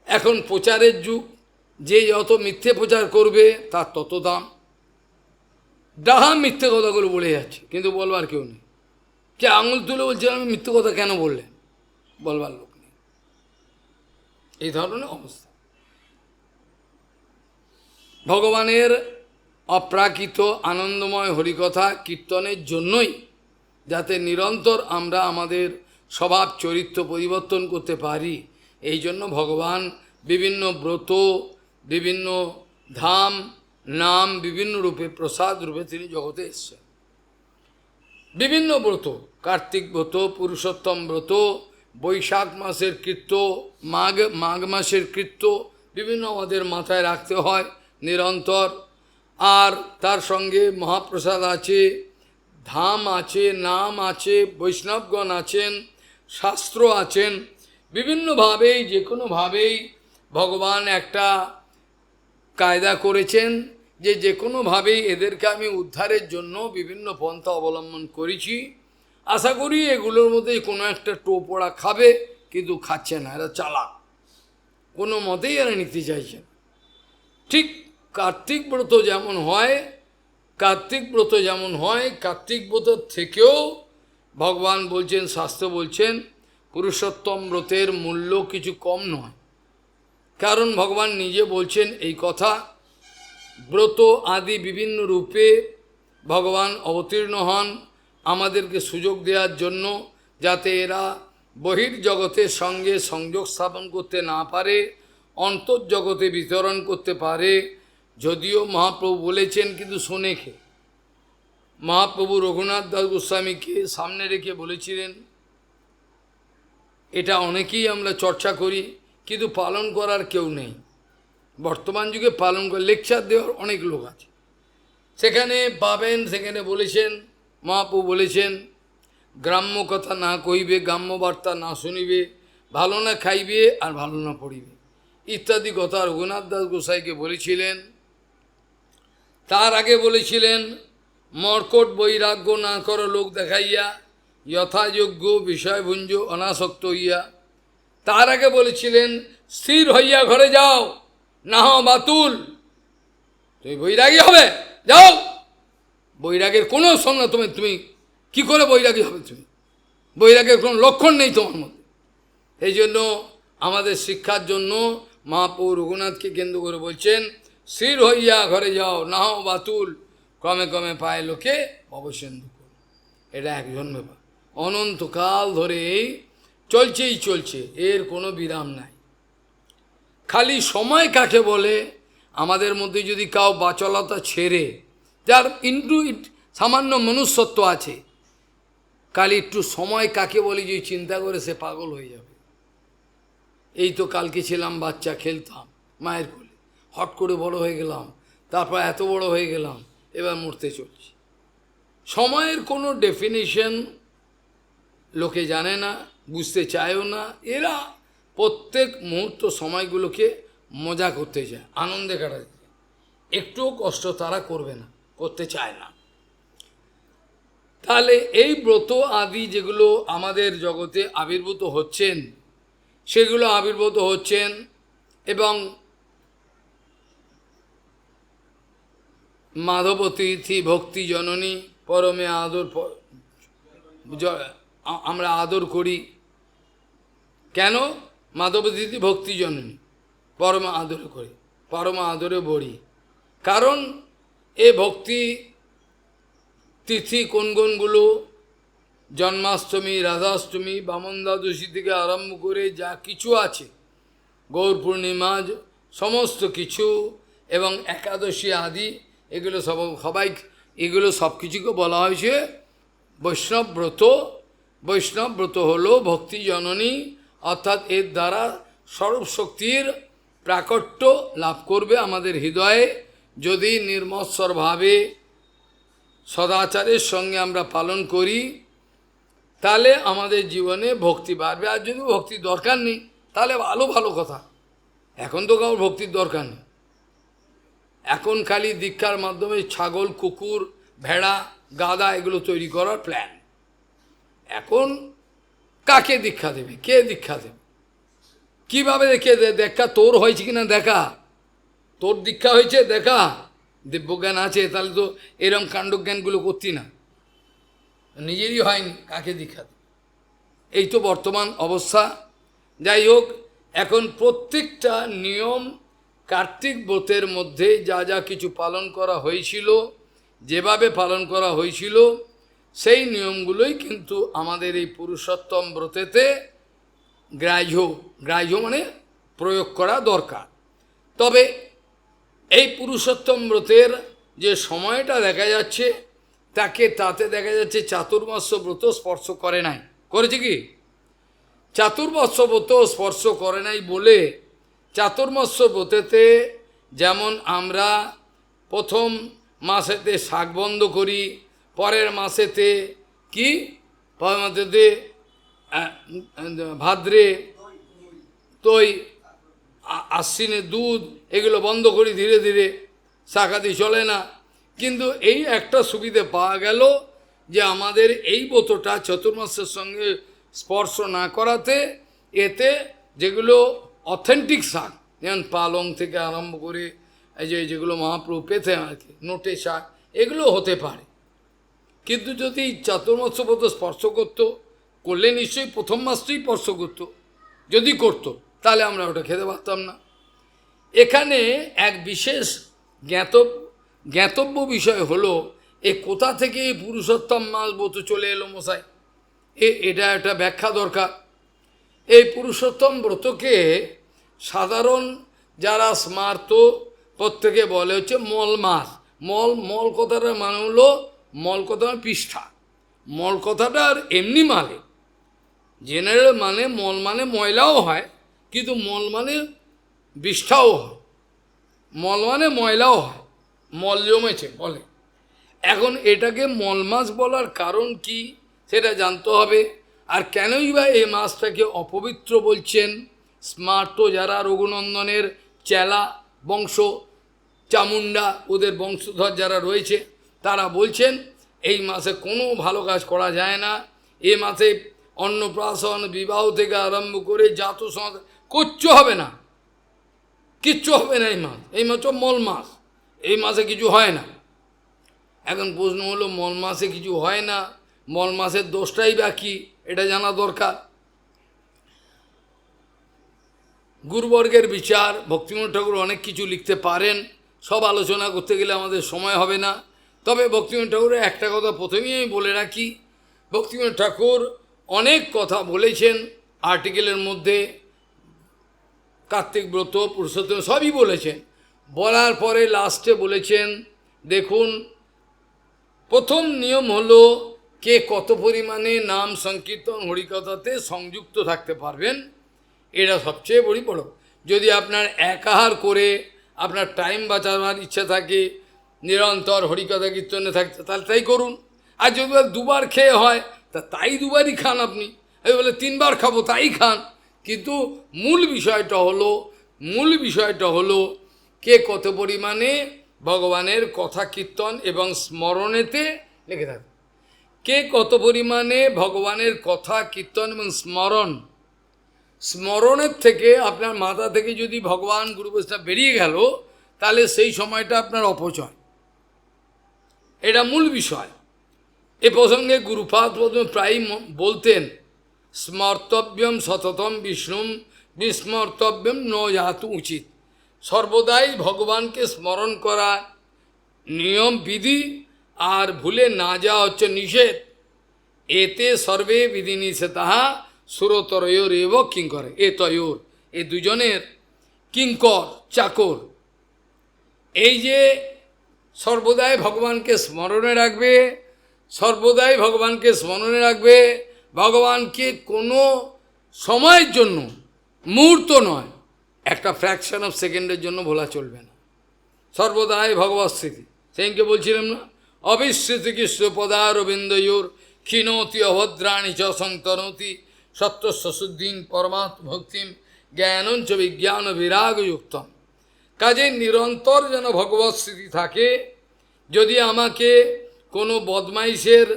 এখন প্রচারের যুগ, যে যত মিথ্যে প্রচার করবে তার তত দাম। ডাহা মিথ্যে কথাগুলো বলে যাচ্ছে, কিন্তু বলবার কেউ নেই, কে আঙুল তুলে বলছে আমি মিথ্যে কথা কেন বললেন, বলবার লোক নেই, এই ধরনের অবস্থা। ভগবানের অপ্রাকৃত আনন্দময় হরিকথা কীর্তনের জন্যই, যাতে নিরন্তর আমরা আমাদের স্বভাব চরিত্র পরিবর্তন করতে পারি, এই জন্য ভগবান বিভিন্ন ব্রত, বিভিন্ন ধাম, নাম, বিভিন্ন রূপে প্রসাদ রূপে তিনি জগতে এসছেন। বিভিন্ন ব্রত, কার্তিক ব্রত, পুরুষোত্তম ব্রত, বৈশাখ মাসের কীর্ত, মাঘ মাসের কীর্ত, বিভিন্ন আমাদের মাথায় রাখতে হয় নিরন্তর। আর তার সঙ্গে মহাপ্রসাদ আছে, ধাম আছে, নাম আছে, বৈষ্ণবগণ আছেন, শাস্ত্র আছেন, বিভিন্নভাবেই যে কোনোভাবেই ভগবান একটা কায়দা করেছেন যে কোনোভাবেই এদেরকে আমি উদ্ধারের জন্য বিভিন্ন পন্থা অবলম্বন করেছি। আশা করি এগুলোর মধ্যে কোনো একটা টোপড়া খাবে, কিন্তু খাচ্ছে না, এরা চালাক, কোনো মতেই এরা নিতে চাইছে না। ঠিক কার্তিক ব্রত যেমন হয়, কার্তিক ব্রত থেকেও ভগবান বলছেন, শাস্ত্র বলছেন পুরুষোত্তম ব্রতের মূল্য কিছু কম নয়, কারণ ভগবান নিজে বলছেন এই কথা। ব্রত আদি বিভিন্ন রূপে ভগবান অবতীর্ণ হন আমাদেরকে সুযোগ দেওয়ার জন্য, যাতে এরা বহির্জগতের সঙ্গে সংযোগ স্থাপন করতে না পারে, অন্তর্জগতে বিতরণ করতে পারে। যদিও মহাপ্রভু বলেছেন, কিন্তু শোনে কে? মহাপ্রভু রঘুনাথ দাস গোস্বামীকে সামনে রেখে বলেছিলেন, এটা অনেকেই আমরা চর্চা করি, কিন্তু পালন করার কেউ নেই। বর্তমান যুগে পালন করে লেকচার দেওয়ার অনেক লোক আছে, সেখানে পাবেন, সেখানে বলেছেন, মহাপ্রভু বলেছেন, গ্রাম্য কথা না কইবে, গ্রাম্য বার্তা না শুনিবে, ভালো না খাইবে আর ভালো না পড়িবে ইত্যাদি কথা রঘুনাথ দাস গোসাইকে বলেছিলেন। তার আগে বলেছিলেন, মর্কট বৈরাগ্য না করো লোক দেখাইয়া, যথাযোগ্য বিষয়ভুঞ্জ অনাসক্ত হইয়া। তার আগে বলেছিলেন, স্থির হইয়া ঘরে যাও, না হও বাতুল। তুমি বৈরাগী হবে, যাও। বৈরাগের কোনো সঙ্গে তুমি কি করে বৈরাগী হবে? তুমি বৈরাগের কোনো লক্ষণ নেই তোমার মধ্যে। এই জন্য আমাদের শিক্ষার জন্য মহাপ্রভু রঘুনাথকে কেন্দ্র করে বলছেন, স্থির হইয়া ঘরে যাও, না হও বাতুল, ক্রমে ক্রমে পায় লোকে অবসেন্দু। এটা একজন ব্যাপার, অনন্তকাল ধরে চলছেই চলছে, এর কোনো বিরাম নাই। খালি সময় কাকে বলে, আমাদের মধ্যে যদি কাউ বাচলতা ছেড়ে, যার সামান্য মনুষ্যত্ব আছে, খালি একটু সময় কাকে বলে যে চিন্তা করে, সে পাগল হয়ে যাবে। এই তো কালকে ছিলাম বাচ্চা, খেলতাম মায়ের কোলে, হট করে বড় হয়ে গেলাম, তারপর এত বড় হয়ে গেলাম, এবার মরতে চলছি। সময়ের কোনো ডেফিনিশন লোকে জানে না, বুঝতে চায়ও না। এরা প্রত্যেক মুহূর্ত সময়গুলোকে মজা করতে চায়, আনন্দে কাটাতে চায়, একটুও কষ্ট তারা করবে না, করতে চায় না। তাহলে এই ব্রত আদি যেগুলো আমাদের জগতে আবির্ভূত হচ্ছেন, সেগুলো আবির্ভূত হচ্ছেন এবং মাধবতীর্থী ভক্তি জননী পরমে আদর, আমরা আদর করি কেন? মাধবতীর্থী ভক্তি জননী পরম আদরে করি, পরম আদরে বড়ি। কারণ এ ভক্তি তিথি কোনগুলো, জন্মাষ্টমী, রাধাষ্টমী, বামন দ্বাদশী থেকে আরম্ভ করে যা কিছু আছে, গৌর পূর্ণিমা, সমস্ত কিছু এবং একাদশী আদি, এগুলো সবাই এগুলো সব কিছুকে বলা হয়েছে বৈষ্ণব ব্রত। বৈষ্ণব ব্রত হল ভক্তি জননী, অর্থাৎ এর দ্বারা স্বরূপ শক্তির প্রাকট্য লাভ করবে আমাদের হৃদয়ে। যদি নির্মৎসরভাবে সদাচারের সঙ্গে আমরা পালন করি, তাহলে আমাদের জীবনে ভক্তি বাড়বে। আর যদি ভক্তির দরকার নেই, তাহলে ভালো ভালো কথা, এখন তো কারোর ভক্তির দরকার নেই। এখন খালি দীক্ষার মাধ্যমে ছাগল, কুকুর, ভেড়া, গাধা এগুলো তৈরি করার প্ল্যান। এখন কাকে দীক্ষা দেবে, কে দীক্ষা দেবে, কীভাবে দেখে দেখা, তোর হয়েছে কিনা দেখা, তোর দীক্ষা হয়েছে দেখা, দিব্যজ্ঞান আছে, তাহলে তো এরম কাণ্ডজ্ঞানগুলো করতি না, নিজেরই হয়নি, কাকে দীক্ষা দেবে? এই তো বর্তমান অবস্থা। যাই হোক, এখন প্রত্যেকটা নিয়ম কার্তিক ব্রতের মধ্যে যা যা কিছু পালন করা হয়েছিল, যেভাবে পালন করা হয়েছিল, সেই নিয়মগুলোই কিন্তু আমাদের এই পুরুষোত্তম ব্রতেতে গ্রাহ্য মানে প্রয়োগ করা দরকার। তবে এই পুরুষোত্তম ব্রতের যে সময়টা দেখা যাচ্ছে, তাতে দেখা যাচ্ছে চাতুর্মাস্য ব্রত স্পর্শ করে নাই। করেছে কি? চাতুর্মাস্য ব্রত স্পর্শ করে নাই বলে, চাতুর্মাস্য ব্রতেতে যেমন আমরা প্রথম মাসেতে শাক বন্ধ করি, পরের মাসেতে কি, পরের মাসেতে ভাদ্রে দই, আশ্বিনে দুধ, এগুলো বন্ধ করি ধীরে ধীরে, শাকাতি চলে না। কিন্তু এই একটা সুবিধে পাওয়া গেল যে আমাদের এই ব্রতটা চতুর্মাসের সঙ্গে স্পর্শ না করাতে, এতে যেগুলো অথেন্টিক শাক, যেমন পালং থেকে আরম্ভ করে এই যেগুলো মহাপ্রভু পেতে আর কি, নোটে শাক, এগুলো হতে পারে। কিন্তু যদি চাতুর্মাস্য ব্রত স্পর্শ করলে নিশ্চয়ই প্রথম মাসটাই স্পর্শ করতো, যদি করতো তাহলে আমরা ওটা খেতে পারতাম না। এখানে এক বিশেষ জ্ঞাতব্য বিষয় হলো, এ কোথা থেকে এই পুরুষোত্তম মাস ব্রত চলে এলো মশাই, এটা একটা ব্যাখ্যা দরকার। এই পুরুষোত্তম ব্রতকে সাধারণ যারা স্মার্ত প্রত্যেকে বলে হচ্ছে মল মাস। মল কথাটা মানে হলো, মল কথা পৃষ্ঠা, মল কথাটা আর এমনি মানে জেনারেল মানে মল মানে ময়লাও হয়, কিন্তু মল মানে বিষ্ঠাও হয়, মল মানে ময়লাও হয়, মল জমেছে বলে। এখন এটাকে মল মাস বলার কারণ কি সেটা জানতে হবে। আর কেনই বা এই মাসটাকে অপবিত্র বলছেন? স্মার্ত যারা রঘুনন্দনের চেলা বংশ, চামুন্ডা ওদের বংশধর যারা রয়েছে, তারা বলছেন এই মাসে কোনো ভালো কাজ করা যায় না। এ মাসে অন্নপ্রাশন বিবাহ থেকে আরম্ভ করে জাত সমাজ কিচ্ছু হবে না, কিচ্ছু হবে না। এই মাস মল মাস, এই মাসে কিছু হয় না। এখন প্রশ্ন হলো, মল মাসে কিছু হয় না, মল মাসের দোষটাই বা কী, এটা জানা দরকার। গুরুবর্গের বিচার, ভক্তিবিনোদ ঠাকুর অনেক কিছু লিখতে পারেন, সব আলোচনা করতে গেলে আমাদের সময় হবে না। তবে ভক্তিবিনোদ ঠাকুরের একটা কথা প্রথমেই আমি বলে রাখি, ভক্তিবিনোদ ঠাকুর অনেক কথা বলেছেন আর্টিকেলের মধ্যে, কার্তিক ব্রত, পুরুষোত্তম সবই বলেছেন। বলার পরে লাস্টে বলেছেন, দেখুন প্রথম নিয়ম হলো কে কত পরিমাণে নাম সংকীর্তন হরিকথাতে সংযুক্ত থাকতে পারবেন, এটা সবচেয়ে বড়। যদি আপনার একাহার করে আপনার টাইম বাঁচাবার ইচ্ছা থাকে, নিরন্তর হরিকথা কীর্তনে থাকতে, তাহলে তাই করুন। আর যদি দুবার খেয়ে হয় তা তাই দুবারই খান আপনি, এই বলে 3বার খাবো তাই খান। কিন্তু মূল বিষয়টা হলো কে কত পরিমাণে ভগবানের কথা কীর্তন এবং স্মরণেতে লেগে থাকে, কে কত পরিমাণে ভগবানের কথা কীর্তন এবং স্মরণের থেকে আপনার মাথা থেকে যদি ভগবান গুরু বৈষ্ণব বেরিয়ে গেল, তাহলে সেই সময়টা আপনার অপচয়। এটা মূল বিষয়। এ প্রসঙ্গে গুরুপাদ প্রথমে প্রায়ই বলতেন, স্মর্তব্যম সততম বিষ্ণুম বিস্মর্তব্যম ন যাতু উচিত। সর্বদাই ভগবানকে স্মরণ করা নিয়ম বিধি, আর ভুলে না যাওয়া হচ্ছে নিষেধ। এতে সর্বে বিধি নিষেধাহা সুরতরয়োর এব কিঙ্কর, এ তয়োর, এ দুজনের কিঙ্কর চাকর। এই যে সর্বদাই ভগবানকে স্মরণে রাখবে, সর্বদাই ভগবানকে স্মরণে রাখবে, ভগবানকে কোনো সময়ের জন্য, মুহূর্ত নয়, একটা ফ্র্যাকশন অফ সেকেন্ডের জন্য ভোলা চলবে না। সর্বদাই ভগবৎ স্মৃতি, সেদিনকে বলছিলাম না, অবিস্মৃতি কৃষ্ণপদারবিন্দয়োর ক্ষীণতি অভদ্রাণি চ সংতনতি সত্যস্বশুদ্ধিং পরমাত্ম ভক্তিম জ্ঞানঞ্চ বিজ্ঞান বিরাগযুক্তম। কাজে নিরন্তর যেন ভগবৎ স্মৃতি থাকে। যদি আমাকে কোনো বদমাইশের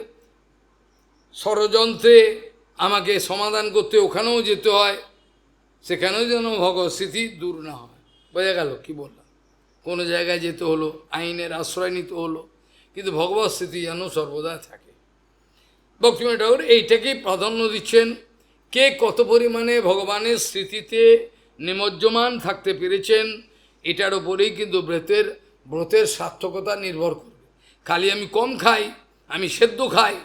ষড়যন্ত্রে আমাকে সমাধান করতে ওখানেও যেতে হয়, সেখানেও যেন ভগবৎ স্মৃতি দূর না হয়। বোঝা গেল কি বললাম? কোনো জায়গায় যেতে হলো, আইনের আশ্রয় নিতে হলো, কিন্তু ভগবৎ স্মৃতি যেন সর্বদা থাকে। ভক্তিবিনোদ ঠাকুর এইটাকেই প্রাধান্য দিচ্ছেন। কে কত পরিমাণে ভগবানের স্মৃতিতে নিমজ্জমান থাকতে পেরেছেন, এটার ওপরেই কিন্তু ব্রতের সার্থকতা নির্ভর করবে। খালি আমি কম খাই, আমি সেদ্ধ খাই,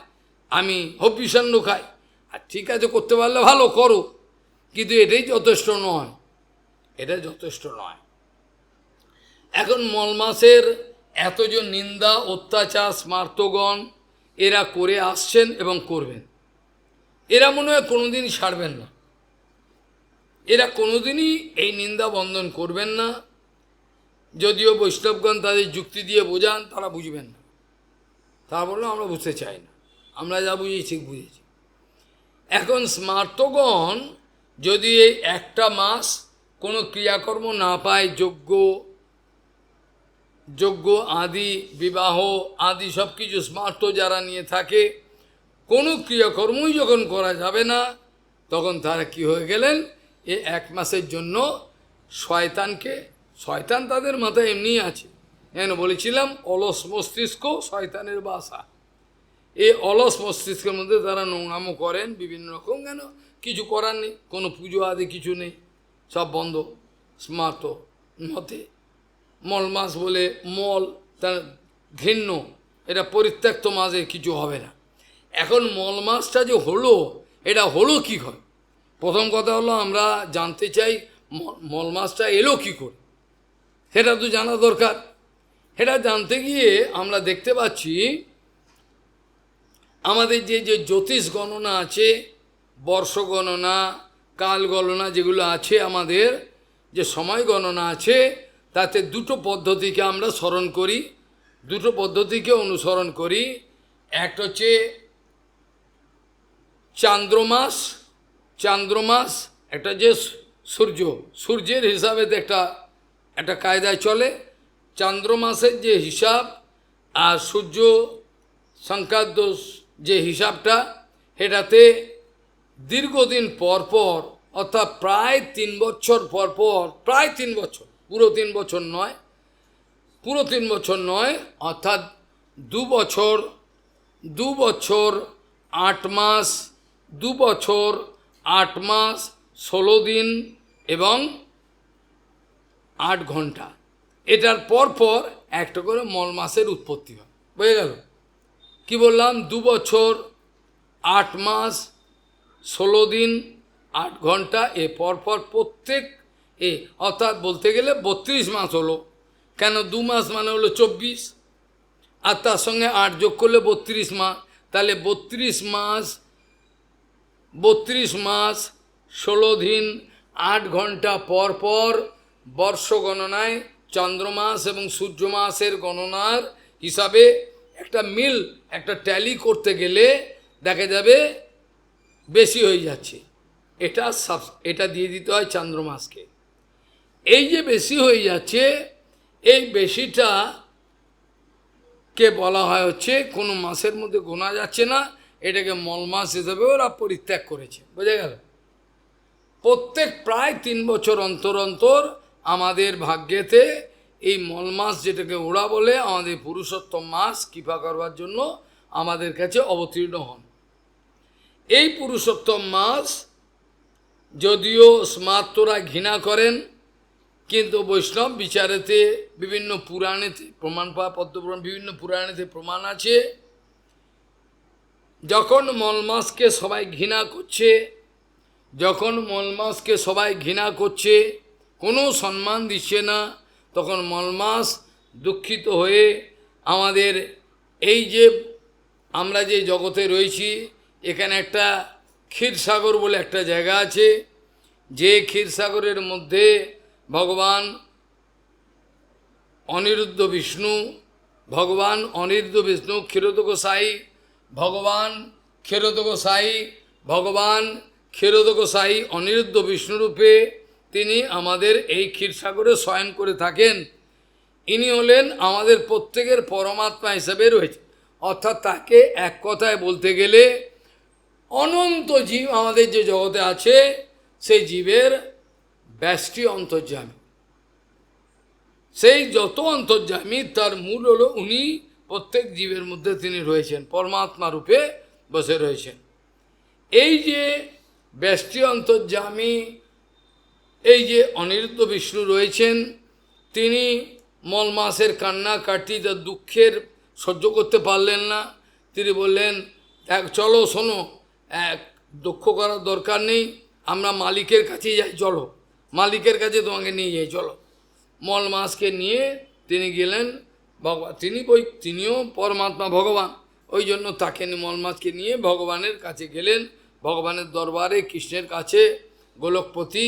আমি হবিষান্ন খাই, আর ঠিক আছে করতে পারলে ভালো করো, কিন্তু এটাই যথেষ্ট নয়, এটা যথেষ্ট নয়। এখন মল মাসের এত যে নিন্দা অত্যাচার স্মার্তগণ এরা করে আসছেন এবং করবেন, এরা মনে হয় কোনোদিনই ছাড়বেন না, এরা কোনোদিনই এই নিন্দা বন্ধন করবেন না। যদিও বৈষ্ণবগণ তাদের যুক্তি দিয়ে বোঝান, তারা বুঝবেন না, তারা বললো আমরা বুঝতে চাই না, আমরা যা বুঝি ঠিক বুঝেছি। এখন স্মার্তগণ যদি এই একটা মাস কোনো ক্রিয়াকর্ম না পায়, যজ্ঞ আদি বিবাহ আদি সব কিছু স্মার্ত যারা নিয়ে থাকে, কোনো ক্রিয়াকর্মই যখন করা যাবে না, তখন তারা কি হয়ে গেলেন, এ 1 মাসের জন্য শয়তান তাদের মাথায় এমনিই আছে। বলেছিলাম অলস মস্তিষ্ক শয়তানের বাসা। এই অলস মস্তিষ্কের মধ্যে তারা নোংরামো করেন বিভিন্ন রকম, কেন কিছু করার নেই, কোনো পুজো আদি কিছু নেই, সব বন্ধ স্মার্ত মতে। মল মাস বলে মল তার ঘৃণ্য, এটা পরিত্যক্ত মাসে কিছু হবে না। এখন মল মাসটা যে হলো, এটা হলো কী করে? প্রথম কথা হলো আমরা জানতে চাই মল মাসটা এলো কী করে, সেটা তো জানা দরকার। সেটা জানতে গিয়ে আমরা দেখতে পাচ্ছি আমাদের যে জ্যোতিষ গণনা আছে, বর্ষ গণনা, কাল গণনা যেগুলো আছে আমাদের, যে সময় গণনা আছে, তাতে দুটো পদ্ধতিকে আমরা স্মরণ করি, দুটো পদ্ধতিকে অনুসরণ করি। একটা হচ্ছে চান্দ্রমাস, চান্দ্রমাস একটা যে সূর্যের হিসাবে একটা একটা কায়দায় চলে। চান্দ্রমাসের যে হিসাব আর সূর্য সংক্রান্ত যে হিসাবটা, এটাতে দীর্ঘদিন পর পর, অর্থাৎ প্রায় 3 বছর পর পর, প্রায় 3 বছর, পুরো 3 বছর নয়, পুরো 3 বছর নয়, অর্থাৎ 2 বছর, 2 বছর 8 মাস, 2 বছর 8 মাস 16 দিন এবং 8 ঘন্টা, এটার পর পর একটা করে মল মাসের উৎপত্তি হয়। বুঝে গেল? কি বললাম? 2 বছর 8 মাস 16 দিন 8 ঘন্টা, এ পরপর প্রত্যেক অর্থাৎ বলতে গেলে 32 মাস হলো। কেন 2 মাস মানে হলো 24, আর তার সঙ্গে 8 যোগ করলে 32 মাস, তাহলে 32 মাস, 32 মাস 16 দিন 8 ঘন্টা পর পর বর্ষ গণনায় চন্দ্রমাস এবং সূর্য মাসের গণনার হিসাবে একটা মিল, একটা ট্যালি করতে গেলে দেখা যাবে বেশি হয়ে যাচ্ছে। এটা দিয়ে দিতে হয় চন্দ্রমাসকে। এই যে বেশি হয়ে যাচ্ছে, এই বেশিটা কে বলা হয় হচ্ছে কোনো মাসের মধ্যে গোনা যাচ্ছে না, এটাকে মল মাস হিসেবে ওরা পরিত্যাগ করেছে। বোঝা গেল? প্রত্যেক প্রায় 3 বছর অন্তর অন্তর আমাদের ভাগ্যেতে এই মল মাস, যেটাকে ওরা বলে আমাদের পুরুষোত্তম মাস, কৃপা করবার জন্য আমাদের কাছে অবতীর্ণ হন। এই পুরুষোত্তম মাস যদিও স্মার্তরা ঘৃণা করেন, কিন্তু বৈষ্ণব বিচারেতে বিভিন্ন পুরাণেতে প্রমাণ পাওয়া, পদ্মপুরাণ বিভিন্ন পুরাণেতে প্রমাণ আছে, যখন মলমাসকে সবাই ঘৃণা করছে, যখন মলমাসকে সবাই ঘৃণা করছে, কোনো সম্মান দিচ্ছে না, তখন মলমাস দুঃখিত হয়ে আমাদের এই যে আমরা যে জগতে রয়েছি, এখানে একটা ক্ষীরসাগর বলে একটা জায়গা আছে, যে ক্ষীরসাগরের মধ্যে ভগবান অনিরুদ্ধ বিষ্ণু, ভগবান অনিরুদ্ধ বিষ্ণু ক্ষীরোদকসাই, ভগবান ক্ষীরোদকসাই, ভগবান ক্ষীরোদকসাই অনিরুদ্ধ বিষ্ণুরূপে তিনি আমাদের এই ক্ষীরসাগরে শয়ন করে থাকেন। ইনি হলেন আমাদের প্রত্যেকের পরমাত্মা হিসেবে রয়েছে, অর্থাৎ তাকে এক কথায় বলতে গেলে অনন্ত জীব আমাদের যে জগতে আছে, সেই জীবের ব্যষ্টি অন্তর্যামী। সেই যত অন্তর্যামী তার মূল হলো উনি প্রত্যেক জীবের মধ্যে তিনি রয়েছেন, পরমাত্মা রূপে বসে রয়েছেন। এই যে ব্যষ্টি অন্তর্যামী, এই যে অনিরুদ্ধ বিষ্ণু রয়েছেন, তিনি মল মাসের কান্নাকাটি, তার দুঃখের সহ্য করতে পারলেন না। তিনি বললেন, চলো শোনো, দুঃখ করার দরকার নেই, আমরা মালিকের কাছেই যাই, চলো মালিকের কাছে তোমাকে নিয়ে যাই, চলো। মল মাসকে নিয়ে তিনি গেলেন, তিনিও পরমাত্মা ভগবান, ওই জন্য তাকে মল মাসকে নিয়ে ভগবানের কাছে গেলেন, ভগবানের দরবারে কৃষ্ণের কাছে গোলকপতি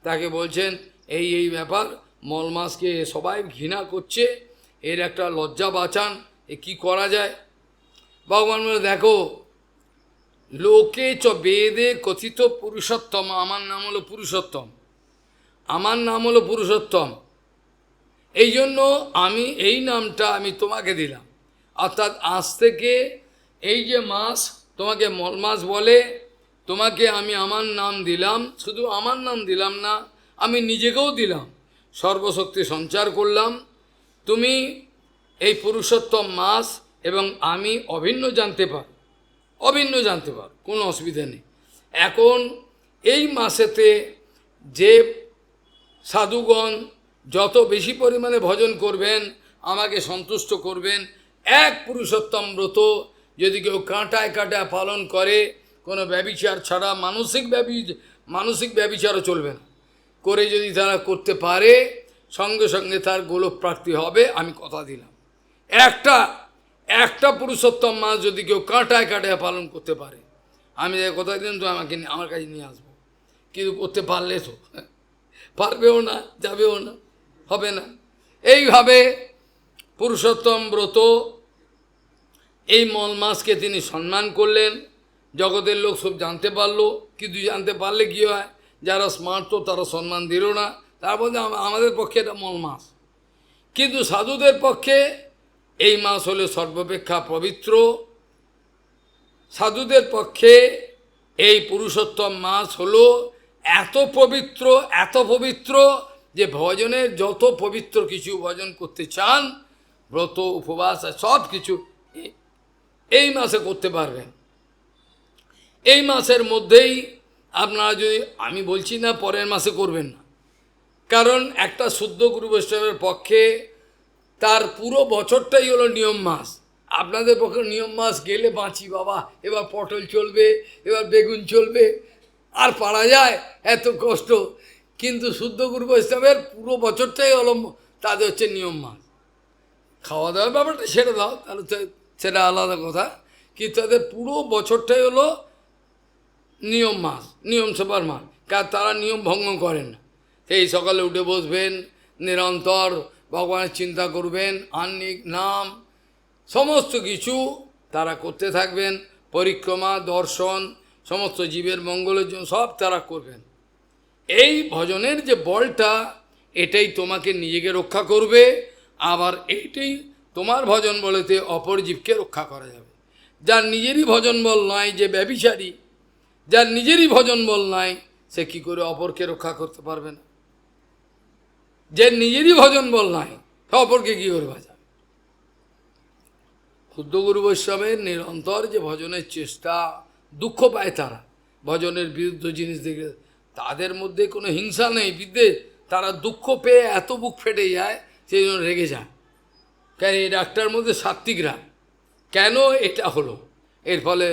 তাকে বলছেন, এই ব্যাপার, মল মাসকে সবাই ঘৃণা করছে, এর একটা লজ্জা বাঁচান, এ কী করা যায়? ভগবান বলে, দেখো, লোকে চ বেদে কথিত পুরুষোত্তম, আমার নাম হলো পুরুষোত্তম, আমার নাম হলো পুরুষোত্তম, এই জন্য আমি এই নামটা আমি তোমাকে দিলাম। অর্থাৎ আজ থেকে এই যে মাস তোমাকে মল মাস বলে, তোমাকে আমি আমার নাম দিলাম, শুধু আমার নাম দিলাম না, আমি নিজেকেও দিলাম, সর্বশক্তি সঞ্চার করলাম। তুমি এই পুরুষোত্তম মাস এবং আমি অভিন্ন জানতে পার, অভিন্ন জানতে পার, কোনো অসুবিধা নেই। এখন এই মাসেতে যে সাধুগণ যত বেশি পরিমাণে ভজন করবেন, আমাকে সন্তুষ্ট করবেন, এক পুরুষোত্তম ব্রত যদি কেউ কাঁটায় কাঁটায় পালন করে, কোনো ব্যভিচার ছাড়া, মানসিক ব্যভিচারও চলবে না, করে যদি তারা করতে পারে, সঙ্গে সঙ্গে তার গোলক প্রাপ্তি হবে, আমি কথা দিলাম। একটা পুরুষোত্তম মাস যদি কেউ কাঁটায় কাঁটায় পালন করতে পারে, আমি কোথায় দিন তো আমাকে আমার কাছে নিয়ে আসবো, কিন্তু করতে পারলে তো পারবেও না, যাবেও না, হবে না। এইভাবে পুরুষোত্তম ব্রত এই মল মাসকে তিনি সম্মান করলেন। জগতের লোক সব জানতে পারলো, কিন্তু জানতে পারলে কী হয়, যারা স্মার্ট তো তারা সম্মান দিল না। তারপর আমাদের পক্ষে এটা মল মাস, কিন্তু সাধুদের পক্ষে এই মাস হলো সর্বাপেক্ষা পবিত্র। সাধুদের পক্ষে এই পুরুষোত্তম মাস হলো এত পবিত্র, এত পবিত্র যে ভজনের যত পবিত্র কিছু ভজন করতে চান, ব্রত উপবাস সব কিছু এই মাসে করতে পারবেন। এই মাসের মধ্যেই আপনারা যদি, আমি বলছি না পরের মাসে করবেন না, কারণ একটা শুদ্ধ গুরু বৈষ্ণবের পক্ষে তার পুরো বছরটাই হলো নিয়ম মাস। আপনাদের পক্ষে নিয়ম মাস গেলে বাঁচি বাবা, এবার পটল চলবে, এবার বেগুন চলবে, আর পারা যায় এত কষ্ট। কিন্তু শুদ্ধ গুরু বৈষ্ণবের পুরো বছরটাই হলো তাদের হচ্ছে নিয়ম মাস। খাওয়া দাওয়ার ব্যাপারটা ছেড়ে দাও, তাহলে সেটা আলাদা কথা, কিন্তু তাদের পুরো বছরটাই হলো নিয়ম মাস, নিয়ম সেবার মাস। কারণ তারা নিয়ম ভঙ্গ করেন না। এই সকালে উঠে বসবেন, নিরন্তর ভগবানের চিন্তা করবেন, আহ্নিক নাম সমস্ত কিছু তারা করতে থাকবেন, পরিক্রমা দর্শন সমস্ত জীবের মঙ্গলের জন্য সব তারা করবেন। এই ভজনের যে বলটা, এটাই তোমাকে নিজেকে রক্ষা করবে, আবার এইটাই তোমার ভজন বলেতে অপর জীবকে রক্ষা করা যাবে। যার নিজেরই ভজন বল নয়, যে ব্যভিচারী, যার নিজেরই ভজন বল নয়, সে কি করে অপরকে রক্ষা করতে পারবে না? যে নিজেরই ভজন বল নয়, সে অপরকে কী করে বাঁচাবে? ক্ষুদ্র গুরু বৈষ্ণবের নিরন্তর যে ভজনের চেষ্টা, দুঃখ পায় তারা ভজনের বিরুদ্ধ জিনিস দেখে, তাদের মধ্যে কোনো হিংসা নেই, বিদ্বেষ, তারা দুঃখ পেয়ে এত বুক ফেটে যায়, সেই জন্য রেগে যায়। কেন এই ডাক্তার মধ্যে সাত্বিকরা, কেন এটা হলো, এর ফলে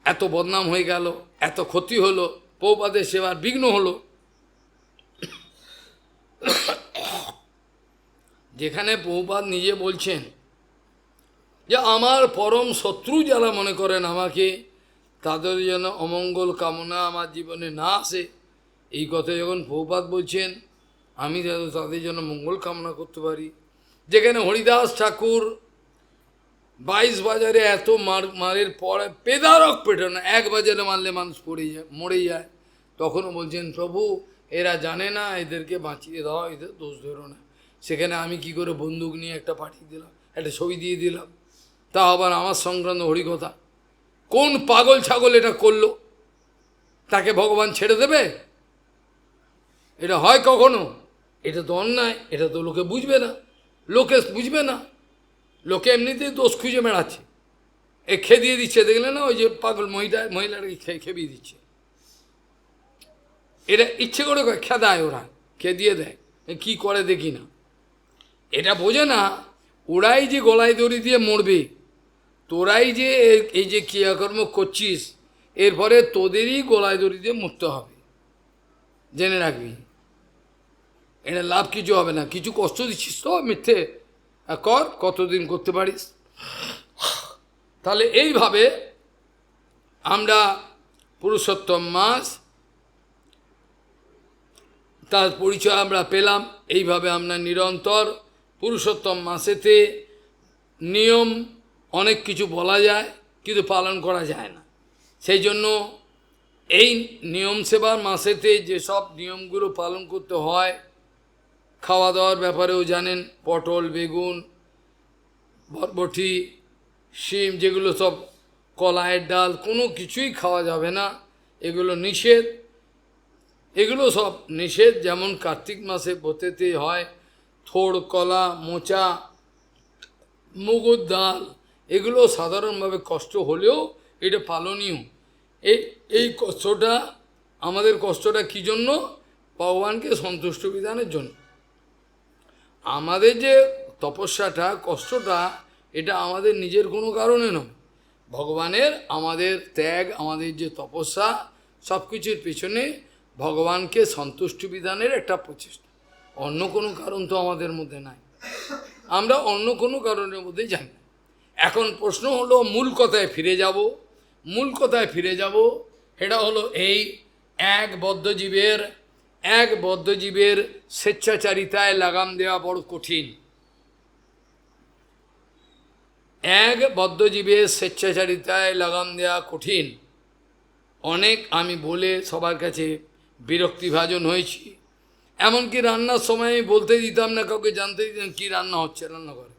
এত বদনাম হয়ে গেল, এত ক্ষতি হলো, প্রভুপাদের সেবার বিঘ্ন হলো। যেখানে প্রভুপাদ নিজে বলছেন যে আমার পরম শত্রু যারা মনে করেন আমাকে, তাদের যেন অমঙ্গল কামনা আমার জীবনে না আসে, এই কথা যখন প্রভুপাদ বলছেন, আমি যেন তাদের জন্য মঙ্গল কামনা করতে পারি। যেখানে হরিদাস ঠাকুর 22 বাজারে এত মারের পরে পেদারক পেটে না, 1 বাজারে মারলে মানুষ পড়ে যায়, মরে যায়, তখনও বলছেন প্রভু এরা জানে না, এদেরকে বাঁচিয়ে দাও, এদের দোষ ধরো না। সেখানে আমি কি করে বন্দুক নিয়ে একটা পাঠিয়ে দিলাম, একটা ছবি দিয়ে দিলাম, তা আবার আমার সংক্রান্ত হরিকথা। কোন পাগল ছাগল এটা করলো, তাকে ভগবান ছেড়ে দেবে? এটা হয় কখনো? এটা তো অন্যায়, এটা তো লোকে বুঝবে না, লোকে বুঝবে না, লোকে এমনিতেই দোষ খুঁজে বেড়াচ্ছে। এ খেদিয়ে দিচ্ছে, দেখলে না ওই যে পাগল মহিলাটাকে খেপিয়ে দিচ্ছে, এটা ইচ্ছে করে খেদায়, ওরা খেদিয়ে দেয়, কি করে দেখি না। এটা বোঝে না ওরাই যে গলায় দড়ি দিয়ে মরবে, তোরাই যে এই যে ক্রিয়াকর্ম করছিস, এরপরে তোদেরই গলায় দড়ি দিয়ে মরতে হবে, জেনে রাখবি। এটা লাভ কিছু হবে না, কিছু কষ্ট দিচ্ছিস তো মিথ্যে কর, কতদিন করতে পারিস। তাহলে এইভাবে আমরা পুরুষোত্তম মাস তার পরিচয় আমরা পেলাম। এইভাবে আমরা নিরন্তর পুরুষোত্তম মাসেতে নিয়ম অনেক কিছু বলা যায়, কিন্তু পালন করা যায় না। সেই জন্য এই নিয়ম সেবার মাসেতে যেসব নিয়মগুলো পালন করতে হয়, খাওয়া দাওয়ার ব্যাপারেও জানেন, পটল বেগুন বরবটি শিম, যেগুলো সব কলাইয়ের ডাল, কোনো কিছুই খাওয়া যাবে না, এগুলো নিষেধ, এগুলো সব নিষেধ। যেমন কার্তিক মাসে ব্রতেতে হয় থোড়, কলা, মোচা, মুগুর ডাল, এগুলো সাধারণভাবে কষ্ট হলেও এটা পালনীয়। এই কষ্টটা, আমাদের কষ্টটা কী জন্য? ভগবানকে সন্তুষ্ট বিধানের জন্য। আমাদের যে তপস্যাটা, কষ্টটা, এটা আমাদের নিজের কোনো কারণে নয়, ভগবানের আমাদের ত্যাগ, আমাদের যে তপস্যা, সব কিছুর পেছনে ভগবানকে সন্তুষ্ট বিধানের একটা প্রচেষ্টা, অন্য কোনো কারণ তো আমাদের মধ্যে নাই, আমরা অন্য কোনো কারণের মধ্যে যাই না। এখন প্রশ্ন হলো, মূল কথায় ফিরে যাব, মূল কথায় ফিরে যাব। এটা হলো এই এক বদ্ধজীবের স্বেচ্ছাচারিতায় লাগাম দেওয়া বড় কঠিন। এক বদ্ধজীবের স্বেচ্ছাচারিতায় লাগাম দেওয়া কঠিন। অনেক আমি বলে সবার কাছে বিরক্তিভাজন হয়েছি। এমনকি রান্নার সময় বলতে দিতাম না কাউকে, জানতে দিতাম কী রান্না হচ্ছে রান্নাঘরে।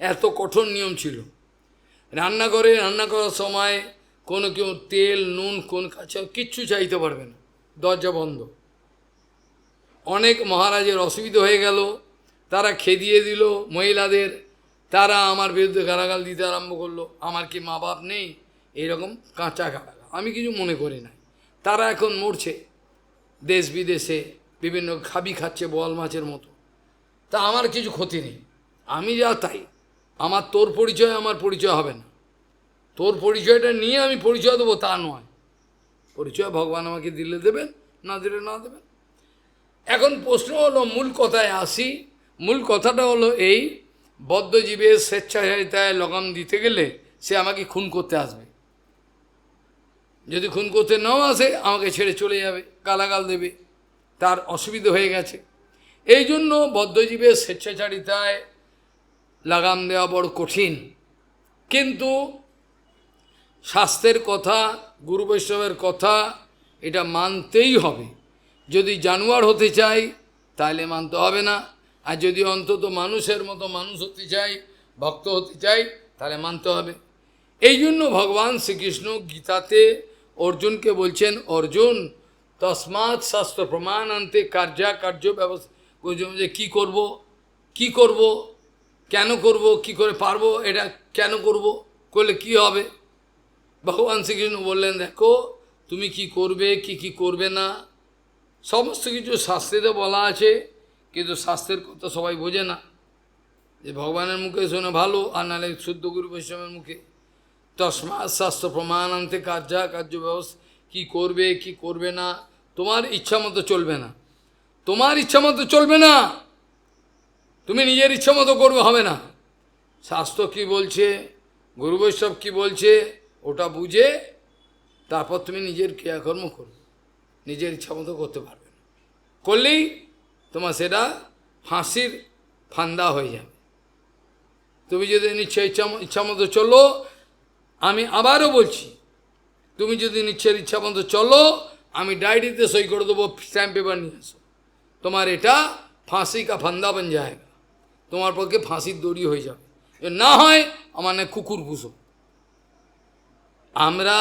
এত কঠোর নিয়ম ছিল। রান্নাঘরে রান্না করার সময় কোনো কেউ তেল নুন কোন কাছে কিচ্ছু চাইতে পারবে না, দরজা বন্ধ। অনেক মহারাজের অসুবিধা হয়ে গেল, তারা খেদিয়ে দিল মহিলাদের, তারা আমার বিরুদ্ধে গালাগাল দিতে আরম্ভ করলো। আমার কি মা বাপ নেই? এইরকম কাঁচা গালাগাল আমি কিছু মনে করি না। তারা এখন মরছে দেশ বিদেশে, বিভিন্ন খাবি খাচ্ছে বোয়াল মাছের মতো। তা আমার কিছু ক্ষতি নেই, আমি যা তাই। আমার তোর পরিচয় আমার পরিচয় হবে না। তোর পরিচয়টা নিয়ে আমি পরিচয় দেবো তা নয়। পরিচয় ভগবান আমাকে দিলে দেবেন, না দিলে না দেবেন। এখন প্রশ্ন হলো, মূল কথায় আসি। মূল কথাটা হলো এই, বদ্ধজীবের স্বেচ্ছাচারিতায় লগাম দিতে গেলে সে আমাকে খুন করতে আসবে। যদি খুন করতে নাও আসে আমাকে ছেড়ে চলে যাবে, গালাগাল দেবে, তার অসুবিধা হয়ে গেছে। এই জন্য বদ্ধজীবের স্বেচ্ছাচারিতায় লাগাম দেওয়া বড় কঠিন। কিন্তু শাস্ত্রের কথা, গুরু বৈষ্ণবের কথা, এটা মানতেই হবে। যদি জানোয়ার হতে চাই তাহলে মানতে হবে না, আর যদি অন্তত মানুষের মতো মানুষ হতে চাই, ভক্ত হতে চাই, তাহলে মানতে হবে। এই জন্য ভগবান শ্রীকৃষ্ণ গীতাতে অর্জুনকে বলছেন, অর্জুন তসমাৎ শাস্ত্র প্রমাণ আনতে কার্য ব্যবস্থা, যে কী করব, কি করব, কেন করব, কি করে পারবো, এটা কেন করব, করলে কি হবে। ভগবান শ্রীকৃষ্ণ বললেন, দেখো তুমি কি করবে কি করবে না সমস্ত কিছু শাস্ত্রেতে বলা আছে, কিন্তু শাস্ত্রের কথা সবাই বোঝে না। যে ভগবানের মুখে শোনে ভালো, আর নাহলে শুদ্ধ গুরু বৈষ্ণবের মুখে। তসমাৎ শাস্ত্র প্রমাণ আনতে কার্য ব্যবস্থা, কী করবে কি করবে না, তোমার ইচ্ছা মতো চলবে না। তোমার ইচ্ছা মতো চলবে না, তুমি নিজের ইচ্ছা মতো করবে, হবে না। শাস্ত্র কি বলছে, গুরু বৈষ্ণব কী বলছে, ওটা বুঝে তারপর তুমি নিজের ক্রিয়াকর্ম করবে। নিজের ইচ্ছা মতো করতে পারবে না, করলেই তোমার সেটা ফাঁসির ফান্দা হয়ে যাবে। তুমি যদি ইচ্ছা মতো চলো, আমি আবারও বলছি, তুমি যদি নিশ্চয়ের ইচ্ছা মতো চলো, আমি ডায়েরিতে সই করে দেবো, স্ট্যাম্প পেপার নিয়ে আসো, তোমার এটা ফাঁসি কা ফান্দা বন যায়গা, তোমার পক্ষে ফাঁসির দড়ি হয়ে যাবে। না হয় আমার না কুকুর পুষো। আমরা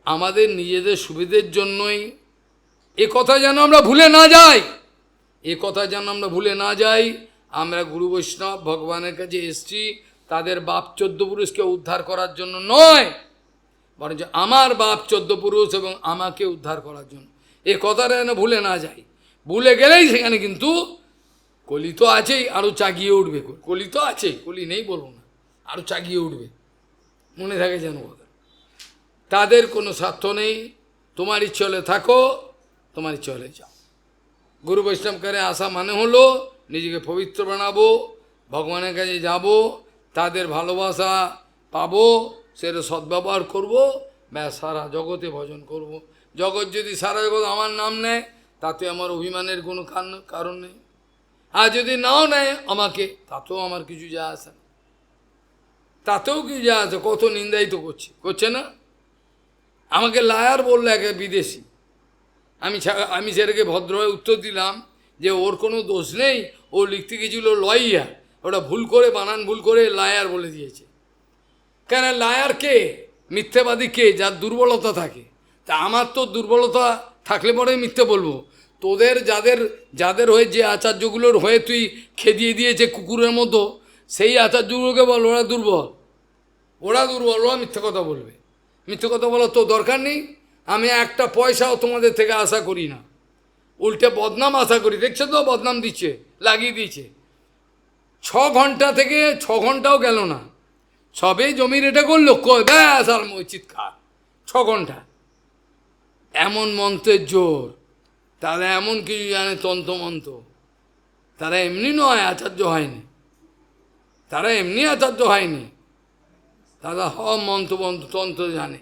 আমাদের নিজেদের সুবিধের জন্যই এ কথা যেন আমরা ভুলে না যাই, এ কথা যেন আমরা ভুলে না যাই। আমরা গুরু বৈষ্ণব ভগবানের কাছে এসছি তাদের বাপ 14 পুরুষকে উদ্ধার করার জন্য নয়, বরঞ্চ আমার বাপ 14 পুরুষ এবং আমাকে উদ্ধার করার জন্য। এ কথাটা যেন ভুলে না যাই। ভুলে গেলেই সেখানে কিন্তু কলি তো আছেই, আরও চাগিয়ে উঠবে। কলি তো আছেই, কলি নেই বলবো না, আরও চাগিয়ে উঠবে। মনে থাকে যেন কথা, তাদের কোনো স্বার্থ নেই। তোমার ইচ্ছে হলে থাকো, তোমার ইচ্ছে হলে যাও। গুরু বৈষ্ণব করে আসা মানে হলো নিজেকে পবিত্র বানাবো, ভগবানের কাছে যাব, তাদের ভালোবাসা পাবো, সেটা সদ্ব্যবহার করব, ব্যাস সারা জগতে ভজন করব। জগৎ যদি সারা জগৎ আমার নাম নেয় তাতে আমার অভিমানের কোনো কারণ নেই। আর যদি নাও নেয় আমাকে, তাতেও আমার কিছু যা আসে না, তাতেও কি যা আছে। কত নিন্দাই তো করছে না। আমাকে লায়ার বললো একে বিদেশি, আমি সেটাকে ভদ্রভাবে উত্তর দিলাম যে ওর কোনো দোষ নেই, ও লিখতে গেছিল লইয়া, ওটা ভুল করে বানান ভুল করে লায়ার বলে দিয়েছে। কেন লায়ার কে? মিথ্যেবাদী কে? যার দুর্বলতা থাকে। তা আমার তো দুর্বলতা থাকলে পরে মিথ্যে বলবো। তোদের যাদের হয়ে যে আচার্যগুলোর হয়ে তুই খেদিয়ে দিয়েছে কুকুরের মতো, সেই আচার্যগুলোকে বল ওরা দুর্বল, ওরা মিথ্যে কথা বলবে। মিথ্যে কথা বলার তো দরকার নেই। আমি একটা পয়সাও তোমাদের থেকে আশা করি না, উল্টে বদনাম আশা করি। দেখছে তো বদনাম দিচ্ছে, লাগিয়ে দিয়েছে। 6 ঘন্টা থেকে 6 ঘন্টাও গেল না, সবে জমির এটা করলো, ব্যাস আর চিৎকার। 6 ঘন্টা এমন মন্ত্রের জোর, তারা এমন কিছু জানে তন্ত্রমন্ত্র। তারা এমনি নয় আচার্য হয়নি, তারা এমনি আচার্য হয়নি, তারা মন্ত্র তন্ত্র জানে।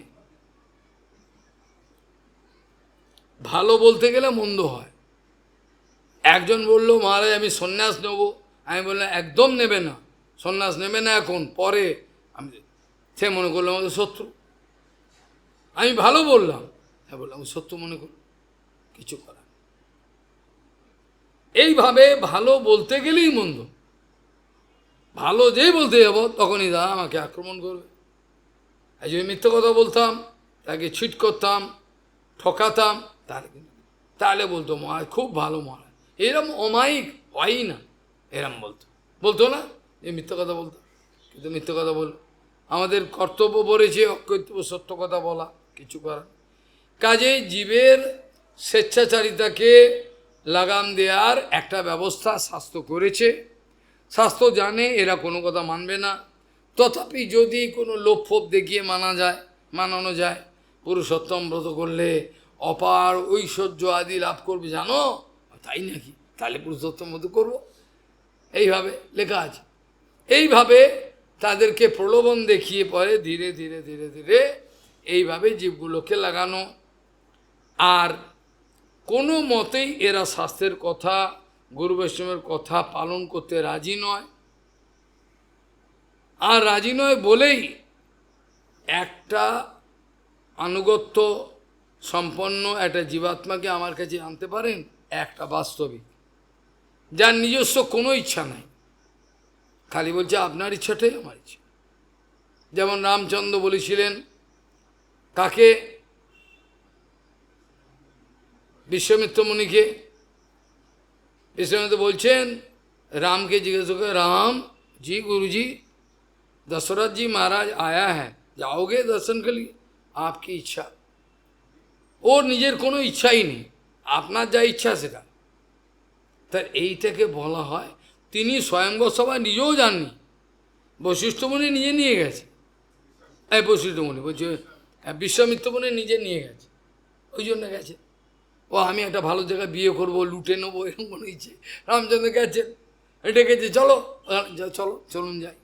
ভালো বলতে গেলে মন্দ হয়। একজন বলল মহারাজ আমি সন্ন্যাস নেব, আমি বললাম একদম নেবে না, সন্ন্যাস নেবে না এখন, পরে। আমি সে মনে করলো আমাদের শত্রু। আমি ভালো বললাম, হ্যাঁ বললাম শত্রু মনে করল, কিছু করার। এইভাবে ভালো বলতে গেলেই মন্দ, ভালো যেই বলতে যাব তখনই দা আমাকে আক্রমণ করবে। আর যদি মিথ্যে কথা বলতাম, তাকে ছিট করতাম, ঠকাতাম, তাহলে বলতো মহারাজ খুব ভালো মহারাজ, এরম অমায়িক হয়ই না, এরম বলতো না যে মিথ্যে কথা বলতো। কিন্তু মিথ্যে কথা বলল, আমাদের কর্তব্য পড়েছে অকর্তব্য সত্য কথা বলা, কিছু করার। কাজেই জীবের স্বেচ্ছাচারিতাকে লাগাম দেওয়ার একটা ব্যবস্থা শাস্ত্র করেছে। শাস্ত্র জানে এরা কোনো কথা মানবে না, তথাপি যদি কোনো লোভ দেখিয়ে মানানো যায়, পুরুষোত্তম ব্রত করলে অপার ঐশ্বর্য আদি লাভ করবে, জানো? তাই নাকি? তাহলে পুরুষোত্তম ব্রত করবো, এইভাবে লেখা আছে। এইভাবে তাদেরকে প্রলোভন দেখিয়ে পরে ধীরে ধীরে ধীরে ধীরে এইভাবে জীবগুলোকে লাগানো। আর কোনো মতেই এরা শাস্ত্রের কথা, গুরু বৈষ্ণবের কথা পালন করতে রাজি নয়। আর রাজি নয় বলেই একটা আনুগত্য সম্পন্ন একটা জীবাত্মাকে আমার কাছে আনতে পারেন, একটা বাস্তবিক, যার নিজস্ব কোনো ইচ্ছা নাই, খালি বলছে আপনার ইচ্ছাটাই আমার ইচ্ছা। যেমন রামচন্দ্র বলেছিলেন কাকে? বিশ্বামিত্র মুনিকে। বিশ্বামিত্র বলছেন राम के जिज्ञासा कर, राम जी गुरु जी दशरथ जी महाराज आया है, जाओगे दर्शन के लिए? आपकी इच्छा। ওর নিজের কোনো ইচ্ছাই নেই, আপনার যা ইচ্ছা সেটা। তার এইটাকে বলা হয়, তিনি স্বয়ংবর সভায় নিজেও যাননি, বশিষ্ঠ মুনি নিজে নিয়ে গেছে। বশিষ্ঠ মুনি বলছে বিশ্বামিত্র মুনি নিজে নিয়ে গেছে, ওই জন্য গেছে। ও আমি একটা ভালো জায়গায় বিয়ে করবো, লুটে নেবো, এরকম কোনো ইচ্ছে। রামচন্দ্র গেছেন, ডেকেছে, চলো চলো চলুন যাই।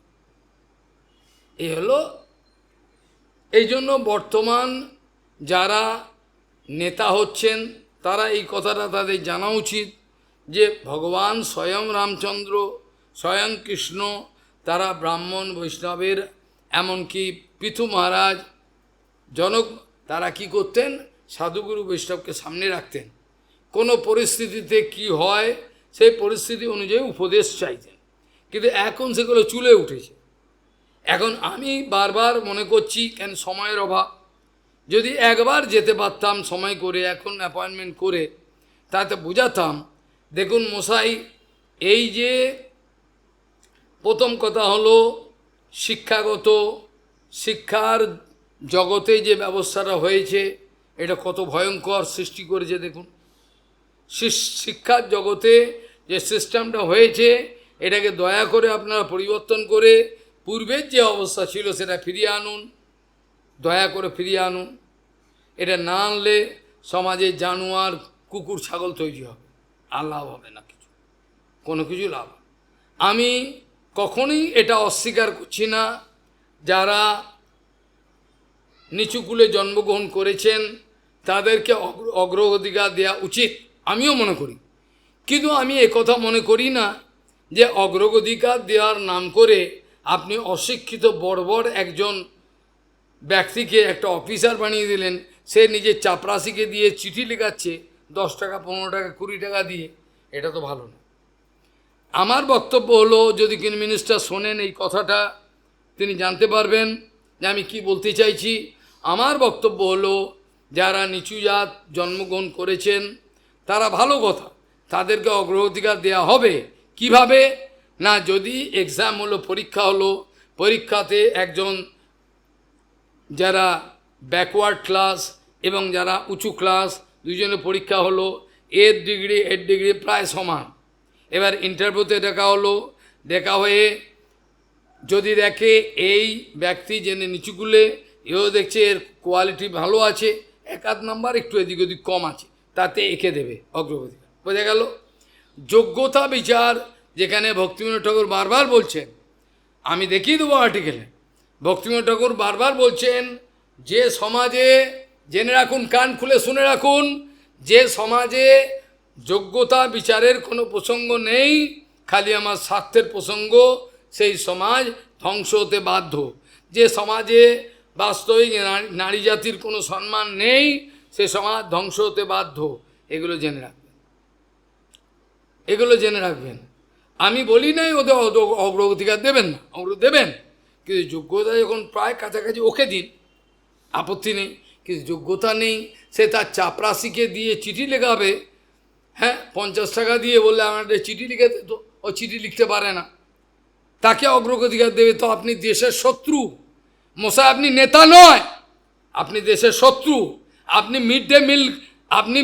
এই হলো। এই জন্য বর্তমান যারা নেতা হচ্ছেন তারা এই কথাটা তাদের জানা উচিত যে ভগবান স্বয়ং রামচন্দ্র, স্বয়ং কৃষ্ণ, তারা ব্রাহ্মণ বৈষ্ণবের, এমনকি পৃথু মহারাজ, জনক, তারা কি করতেন? সাধুগুরু বৈষ্ণবকে সামনে রাখতেন। কোনো পরিস্থিতিতে কি হয় সেই পরিস্থিতি অনুযায়ী উপদেশ চাইতেন। কিন্তু এখন সেগুলো চুলে উঠেছে। এখন আমি বারবার মনে করছি, কেন সময়ের অভাব, যদি একবার যেতে পারতাম সময় করে, এখন অ্যাপয়েন্টমেন্ট করে, তাতে বোঝাতাম। দেখুন মশাই, এই যে প্রথম কথা হলো শিক্ষাগত, শিক্ষার জগতে যে ব্যবস্থাটা হয়েছে এটা কত ভয়ঙ্কর সৃষ্টি করেছে। দেখুন শিক্ষার জগতে যে সিস্টেমটা হয়েছে এটাকে দয়া করে আপনারা পরিবর্তন করে পূর্বের যে অবস্থা ছিল সেটা ফিরিয়ে আনুন, দয়া করে ফিরিয়ে আনুন। এটা না আনলে সমাজে জানোয়ার, কুকুর, ছাগল তৈরি হবে, আর লাভ হবে না কিছু, কোনো কিছু লাভ। আমি কখনোই এটা অস্বীকার করছি না, যারা নিচুকুলে জন্মগ্রহণ করেছেন তাদেরকে অগ্রাধিকার দেওয়া উচিত, আমিও মনে করি। কিন্তু আমি একথা মনে করি না যে অগ্রাধিকার দেওয়ার নাম করে আপনি অশিক্ষিত বর্বর একজন ব্যক্তিকে একটা অফিসার বানিয়ে দিলেন, সে নিজের চাপরাশিকে দিয়ে চিঠি লেখাচ্ছে 10 টাকা 15 টাকা 20 টাকা দিয়ে, এটা তো ভালো না। আমার বক্তব্য হলো, যদি কোনো মিনিস্টার শোনেন এই কথাটা, তিনি জানতে পারবেন যে আমি কি বলতে চাইছি। আমার বক্তব্য হলো, যারা নিচু জাত জন্মগ্রহণ করেছেন তারা ভালো কথা, তাদেরকে অগ্রাধিকার দেওয়া হবে। কিভাবে না, যদি এক্সাম হলো, পরীক্ষা হলো, পরীক্ষাতে একজন যারা ব্যাকওয়ার্ড ক্লাস এবং যারা উঁচু ক্লাস দুজনের পরীক্ষা হলো, এর ডিগ্রি প্রায় সমান। এবার ইন্টারভিউতে দেখা হলো, দেখা হয়ে যদি দেখে এই ব্যক্তি জেনে নিচুকুলে, এও দেখছে এর কোয়ালিটি ভালো আছে, 1-8 নাম্বার একটু এদিক ওদিক কম আছে, তাতে এঁকে দেবে অগ্রগতিকা। বোঝা গেল? যোগ্যতা বিচার, যেখানে ভক্তিবিনোদ ঠাকুর বারবার বলছেন, আমি দেখিয়ে দেবো আর্টিকেলে, ভক্তিবিনোদ ঠাকুর বারবার বলছেন যে সমাজে, জেনে রাখুন, কান খুলে শুনে রাখুন, যে সমাজে যোগ্যতা বিচারের কোনো প্রসঙ্গ নেই, খালি আমার স্বার্থের প্রসঙ্গ, সেই সমাজ ধ্বংস হতে বাধ্য। যে সমাজে বাস্তবিক নারী জাতির কোনো সম্মান নেই, সে সমাজ ধ্বংস হতে বাধ্য। এগুলো জেনে রাখবেন, এগুলো জেনে রাখবেন। আমি বলি নাই ওদের অগ্রগতিকার দেবেন না, অগ্র দেবেন, কিন্তু যোগ্যতা যখন প্রায় কাছাকাছি ওকে দিন, আপত্তি নেই। কিন্তু যোগ্যতা নেই, সে তার চাপরাশিকে দিয়ে চিঠি লেখাবে, হ্যাঁ 50 টাকা দিয়ে বললে আমার চিঠি লিখে দিত, ও চিঠি লিখতে পারে না, তাকে অগ্রগতিকার দেবে? তো আপনি দেশের শত্রু মশাই, আপনি নেতা নয়, আপনি দেশের শত্রু। আপনি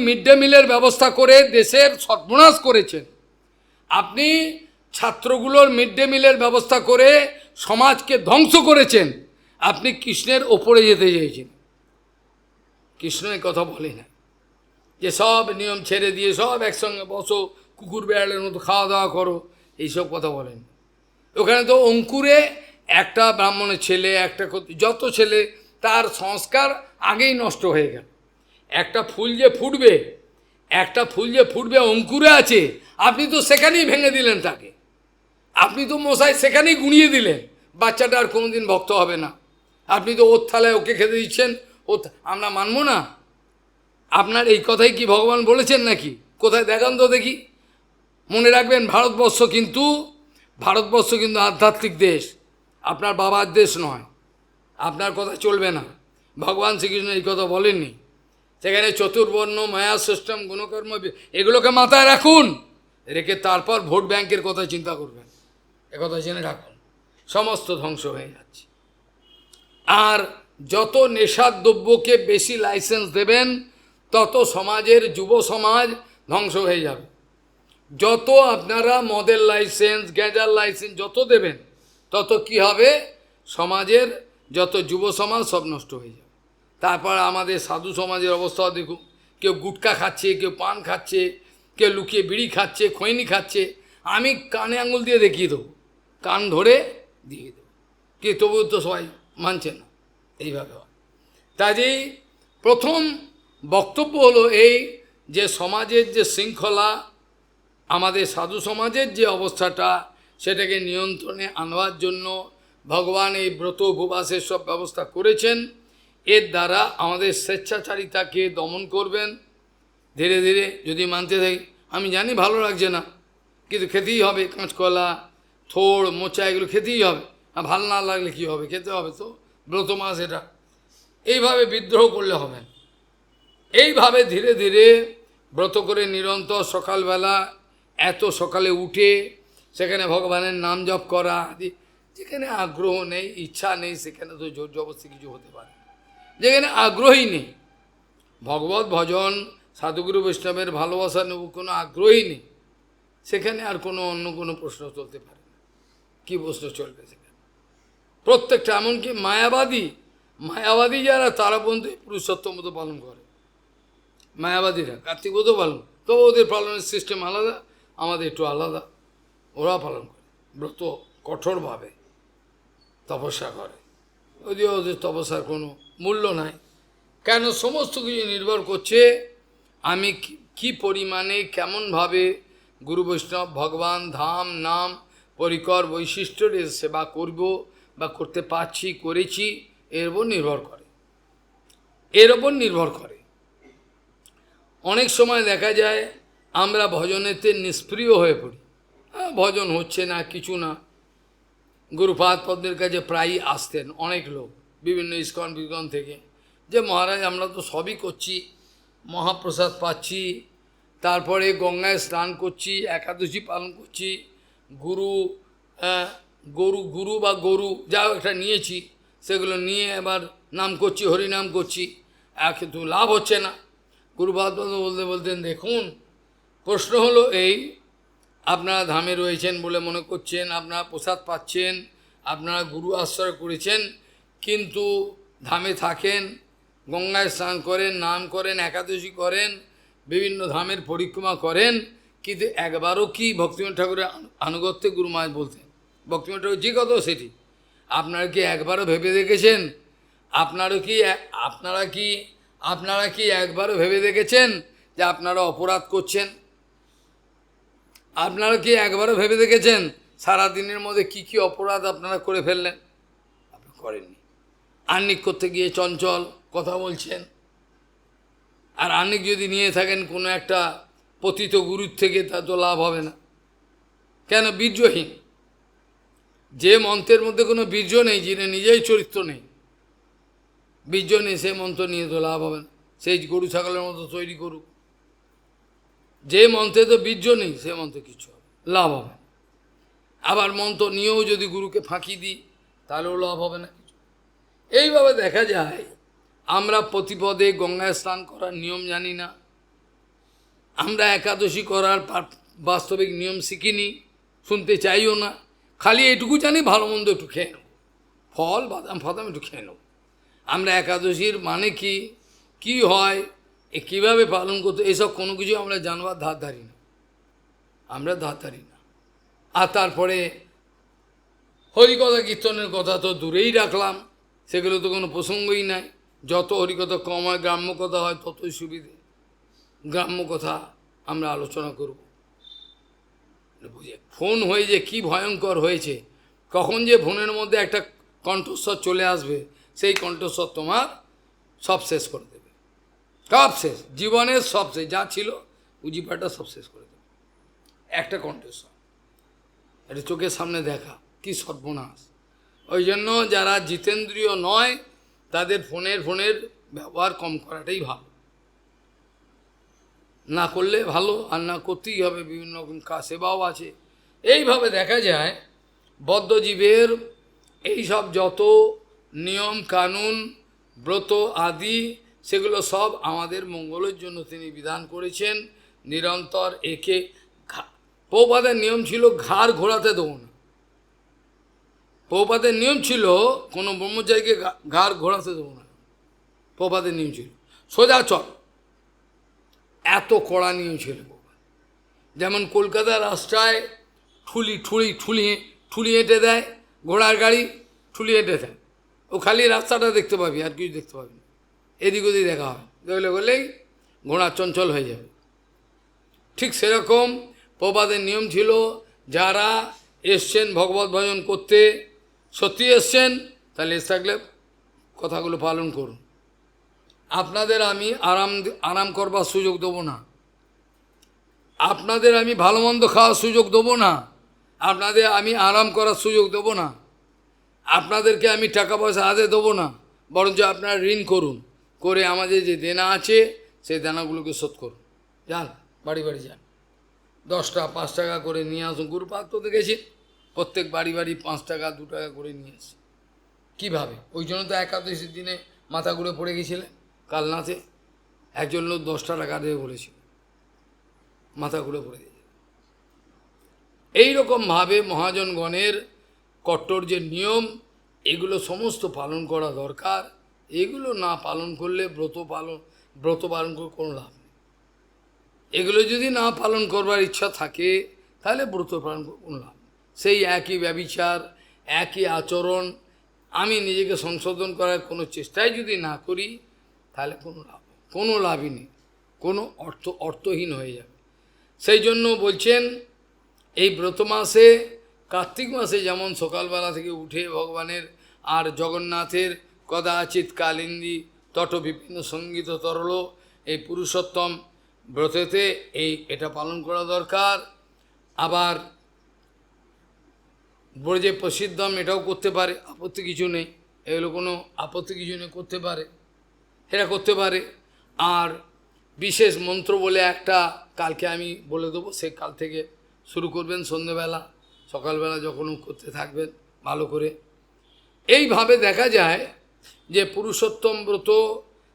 মিড ডে মিলের ব্যবস্থা করে দেশের সর্বনাশ করেছেন। আপনি ছাত্রগুলোর মিড ডে মিলের ব্যবস্থা করে সমাজকে ধ্বংস করেছেন। আপনি কৃষ্ণের ওপরে যেতে চেয়েছেন। কৃষ্ণ এই কথা বলে না যে সব নিয়ম ছেড়ে দিয়ে সব একসঙ্গে বসো, কুকুর বেড়ালের মতো খাওয়া দাওয়া করো, এইসব কথা বলেন। ওখানে তো অঙ্কুরে একটা ব্রাহ্মণের ছেলে, একটা যত ছেলে, তার সংস্কার আগেই নষ্ট হয়ে গেল। একটা ফুল যে ফুটবে, একটা ফুল যে ফুটবে অঙ্কুরে আছে, আপনি তো সেখানেই ভেঙে দিলেন তাকে। আপনি তো মশাই সেখানেই গুঁড়িয়ে দিলেন, বাচ্চাটা আর কোনোদিন ভক্ত হবে না। আপনি তো ওর থালায় ওকে খেতে দিচ্ছেন, আমরা মানব না। আপনার এই কথাই কি ভগবান বলেছেন নাকি? কোথায় দেখান তো দেখি। মনে রাখবেন, ভারতবর্ষ কিন্তু আধ্যাত্মিক দেশ, আপনার বাবার দেশ নয়। আপনার কথা চলবে না। ভগবান শ্রীকৃষ্ণ এই কথা বলেননি। সেখানে চতুর্বর্ণ, মায়া সিস্টেম, গুণকর্ম, এগুলোকে মাথায় রাখুন, রেখে তারপর ভোট ব্যাংকের কথা চিন্তা করবেন। একথা জেনে রাখুন, সমস্ত ধ্বংস হয়ে যাচ্ছে। আর যত নেশার দ্রব্যকে বেশি লাইসেন্স দেবেন, তত সমাজের যুব সমাজ ধ্বংস হয়ে যাবে। যত আপনারা মদের লাইসেন্স, গ্যাঁজার লাইসেন্স যত দেবেন, তত কি হবে? সমাজের যত যুব সমাজ সব নষ্ট হয়ে যাবে। তারপর আমাদের সাধু সমাজের অবস্থাও দেখুন, কেউ গুটকা খাচ্ছে, কেউ পান খাচ্ছে, কেউ লুকিয়ে বিড়ি খাচ্ছে, খৈনি খাচ্ছে। আমি কানে আঙুল দিয়ে দেখিয়ে দেবো, কান ধরে দিয়ে দেবো, কে তবুও তো সবাই মানছে না। এইভাবে হয়। কাজেই প্রথম বক্তব্য হলো এই, যে সমাজের যে শৃঙ্খলা, আমাদের সাধু সমাজের যে অবস্থাটা, সেটাকে নিয়ন্ত্রণে আনবার জন্য ভগবান এই ব্রত উপবাসের সব ব্যবস্থা করেছেন। এর দ্বারা আমাদের স্বেচ্ছাচারিতাকে দমন করবেন ধীরে ধীরে। যদি মানতে থাকি, আমি জানি ভালো লাগছে না, কিন্তু খেতেই হবে। কাঁচকলা, থোড়, মোচা এগুলো খেতেই হবে। আর ভালো না লাগলে কী হবে, খেতে হবে তো, ব্রত মাস এটা। এইভাবে বিদ্রোহ করলে হবে। এইভাবে ধীরে ধীরে ব্রত করে নিরন্তর সকালবেলা, এত সকালে উঠে সেখানে ভগবানের নাম জপ করা, যেখানে আগ্রহ নেই, ইচ্ছা নেই, সেখানে তো জোর জবরদস্তি কিছু হতে পারে। যেখানে আগ্রহী নেই, ভগবত ভজন, সাধুগুরু বৈষ্ণবের ভালোবাসা নেব, কোনো আগ্রহী নেই, সেখানে আর কোনো অন্য কোনো প্রশ্ন চলতে পারে না। কী প্রশ্ন চলবে সেখানে? প্রত্যেকটা, এমনকি মায়াবাদী যারা, তারা পর্যন্ত পুরুষোত্তম মতো পালন করে। মায়াবাদীরা কার্তিক ব্রত পালন, তবে ওদের পালনের সিস্টেম আলাদা, আমাদের একটু আলাদা। ওরা পালন করে ব্রত কঠোরভাবে, তপস্যা করে। যদিও ওদের তপস্যার কোনো মূল্য নাই। কেন? সমস্ত কিছু নির্ভর করছে আমি কি পরিমাণে, কেমনভাবে গুরু বৈষ্ণব, ভগবান, ধাম, নাম, পরিকর, বৈশিষ্ট্যের সেবা করব বা করতে পারছি, করেছি, এর ওপর নির্ভর করে। অনেক সময় দেখা যায় আমরা ভজনেতে নিষ্প্রিয় হয়ে পড়ি। ভজন হচ্ছে না, কিছু না। গুরুপাদ পদ্মের কাছে প্রায়ই আসতেন অনেক লোক, বিভিন্ন ইস্কন বিস্কন থেকে, যে মহারাজ আমরা তো সবই করছি, মহাপ্রসাদ পাচ্ছি, তারপরে গঙ্গায় স্নান করছি, একাদশী পালন করছি, গরু যা একটা নিয়েছি, সেগুলো নিয়ে এবার নাম করছি, হরিনাম করছি, কিন্তু লাভ হচ্ছে না। গুরুপাদ বলতেন, দেখুন, প্রশ্ন হলো এই, আপনারা ধামে রয়েছেন বলে মনে করছেন, আপনারা প্রসাদ পাচ্ছেন, আপনারা গুরু আশ্রয় করেছেন, কিন্তু ধামে থাকেন, গঙ্গায় স্নান করেন, নাম করেন, একাদশী করেন, বিভিন্ন ধামের পরিক্রমা করেন, কিন্তু একবারও কি ভক্তিবিনোদ ঠাকুরের আনুগত্যে গুরু মহারাজ বলতেন, ভক্তিবিনোদ ঠাকুর যে কথা সেটি আপনারা কি একবারও ভেবে দেখেছেন? আপনারা কি একবারও ভেবে দেখেছেন যে আপনারা অপরাধ করছেন? আপনারা কি একবারও ভেবে দেখেছেন সারাদিনের মধ্যে কি কি অপরাধ আপনারা করে ফেললেন? আপনি করেননি। আহ্নিক করতে গিয়ে চঞ্চল কথা বলছেন, আর আহ্নিক যদি নিয়ে থাকেন কোনো একটা পতিত গুরুর থেকে, তা তো লাভ হবে না। কেন? বীর্যহীন। যে মন্ত্রের মধ্যে কোনো বীর্য নেই, যিনি নিজেই চরিত্র নেই, বীর্য নেই, সে মন্ত্র নিয়ে তো লাভ হবে না। সেই গরু ছাগলের মতো তৈরি করুক। যে মন্ত্রে তো বীর্য নেই, সে মন্ত্রে কিছু হবে লাভ হবে। আবার মন্ত্র নিয়েও যদি গুরুকে ফাঁকি দিই, তাহলেও লাভ হবে না কিছু। এইভাবে দেখা যায় আমরা প্রতিপদে গঙ্গায় স্নান করার নিয়ম জানি না, আমরা একাদশী করার বাস্তবিক নিয়ম শিখিনি, শুনতে চাইও না। খালি এটুকু জানি ভালো মন্দ একটু খেয়ে নেব, ফল বাদাম ফাদাম একটু খেয়ে নেব। আমরা একাদশীর মানে কি, কি হয়, কীভাবে পালন করতে, এসব কোনো কিছু আমরা জানবার ধার ধারি না, আমরা ধার ধারি না। আর তারপরে হরিকথা কীর্তনের কথা তো দূরেই রাখলাম, সেগুলো তো কোনো প্রসঙ্গই নাই। যত হরিকথা কম হয়, গ্রাম্য কথা হয়, ততই সুবিধে। গ্রাম্য কথা আমরা আলোচনা করব। বুঝে ফোন হয়ে যে কি ভয়ঙ্কর হয়েছে, কখন যে ফোনের মধ্যে একটা কণ্ঠস্বর চলে আসবে, সেই কণ্ঠস্বর তোমার সব শেষ করে দেবে, সব শেষ, জীবনের সব শেষ, যা ছিল পুঁজিপাটা সব শেষ করে দেবে একটা কণ্ঠস্বর। এটা চোখের সামনে দেখা, কি সর্বনাশ। ওই জন্য যারা জিতেন্দ্রীয় নয়, তাদের ফোনের ব্যবহার কম করাটাই ভালো, না করলে ভালো, আর না করতেই হবে, বিভিন্ন রকম সেবাও আছে। এইভাবে দেখা যায় বদ্ধজীবের এইসব যত নিয়ম কানুন ব্রত আদি, সেগুলো সব আমাদের মঙ্গলের জন্য তিনি বিধান করেছেন। নিরন্তর একে প্রভুপাদের নিয়ম ছিল ঘাড় ঘোরাতে দেবো না। প্রভুপাদের নিয়ম ছিল কোনো ব্রহ্মচারীকে ঘাড় ঘোরাতে দেবো না, প্রভুপাদের নিয়ম ছিল সোজা চল, এত কড়া নিয়ম ছিল। যেমন কলকাতার রাস্তায় ঠুলি হেঁটে দেয়, ঘোড়ার গাড়ি ঠুলি হেঁটে দেয়, ও খালি রাস্তাটা দেখতে পাবি, আর কিছু দেখতে পাবি না, এদিক ওদিক দেখা হয়, দেখলে বললেই ঘোড়া চঞ্চল হয়ে যাবে। ঠিক সেরকম প্রভুপাদের নিয়ম ছিল, যারা এসছেন ভগবত ভজন করতে, সত্যি এসছেন, তাহলে এসে থাকলে কথাগুলো পালন করুন। আপনাদের আমি আরাম করবার সুযোগ দেবো না, আপনাদের আমি ভালো মন্দ খাওয়ার সুযোগ দেবো না, আপনাদের আমি আরাম করার সুযোগ দেবো না, আপনাদেরকে আমি টাকা পয়সা হাতে দেবো না, বরঞ্চ আপনারা ঋণ করুন, করে আমাদের যে দেনা আছে সেই দেনাগুলোকে শোধ করুন। যান বাড়ি বাড়ি যান, 10টা 5 টাকা করে নিয়ে আসুন। গুরুপাদ তো দেখেছি প্রত্যেক বাড়ি বাড়ি 5 টাকা 2 টাকা করে নিয়ে আসে। কীভাবে? ওই জন্য তো একাদশীর দিনে মাথা ঘুরে পড়ে গেছিলেন কালনাতে, একজন লোক 10টা টাকা দেবে বলেছিল, মাথা ঘুরে পড়ে গেছে। এইরকমভাবে মহাজনগণের কট্টর যে নিয়ম, এগুলো সমস্ত পালন করা দরকার। এগুলো না পালন করলে ব্রত পালন করে কোনো লাভ নেই। এগুলো যদি না পালন করবার ইচ্ছা থাকে, তাহলে ব্রত পালন করে কোনো লাভ নেই। সেই একই ব্যভিচার, একই আচরণ, আমি নিজেকে সংশোধন করার কোনো চেষ্টাই যদি না করি, তাহলে কোনো লাভই নেই, কোনো অর্থহীন হয়ে যাবে। সেই জন্য বলছেন এই ব্রত মাসে, কার্তিক মাসে যেমন সকালবেলা থেকে উঠে ভগবানের আর জগন্নাথের কদাচিৎ কালিন্দী তট বিপিন্ন সঙ্গীত তরল, এই পুরুষোত্তম ব্রতেতে এটা পালন করা দরকার। আবার ব্রজে প্রসিদ্ধম, এটাও করতে পারে, আপত্তি কিছু নেই, এগুলো কোনো আপত্তি কিছু নেই, করতে পারে, এরা করতে পারে। আর বিশেষ মন্ত্র বলে একটা কালকে আমি বলে দেবো, সে কাল থেকে শুরু করবেন, সন্ধ্যেবেলা সকালবেলা যখন করতে থাকবেন ভালো করে। এইভাবে দেখা যায় যে পুরুষোত্তম ব্রত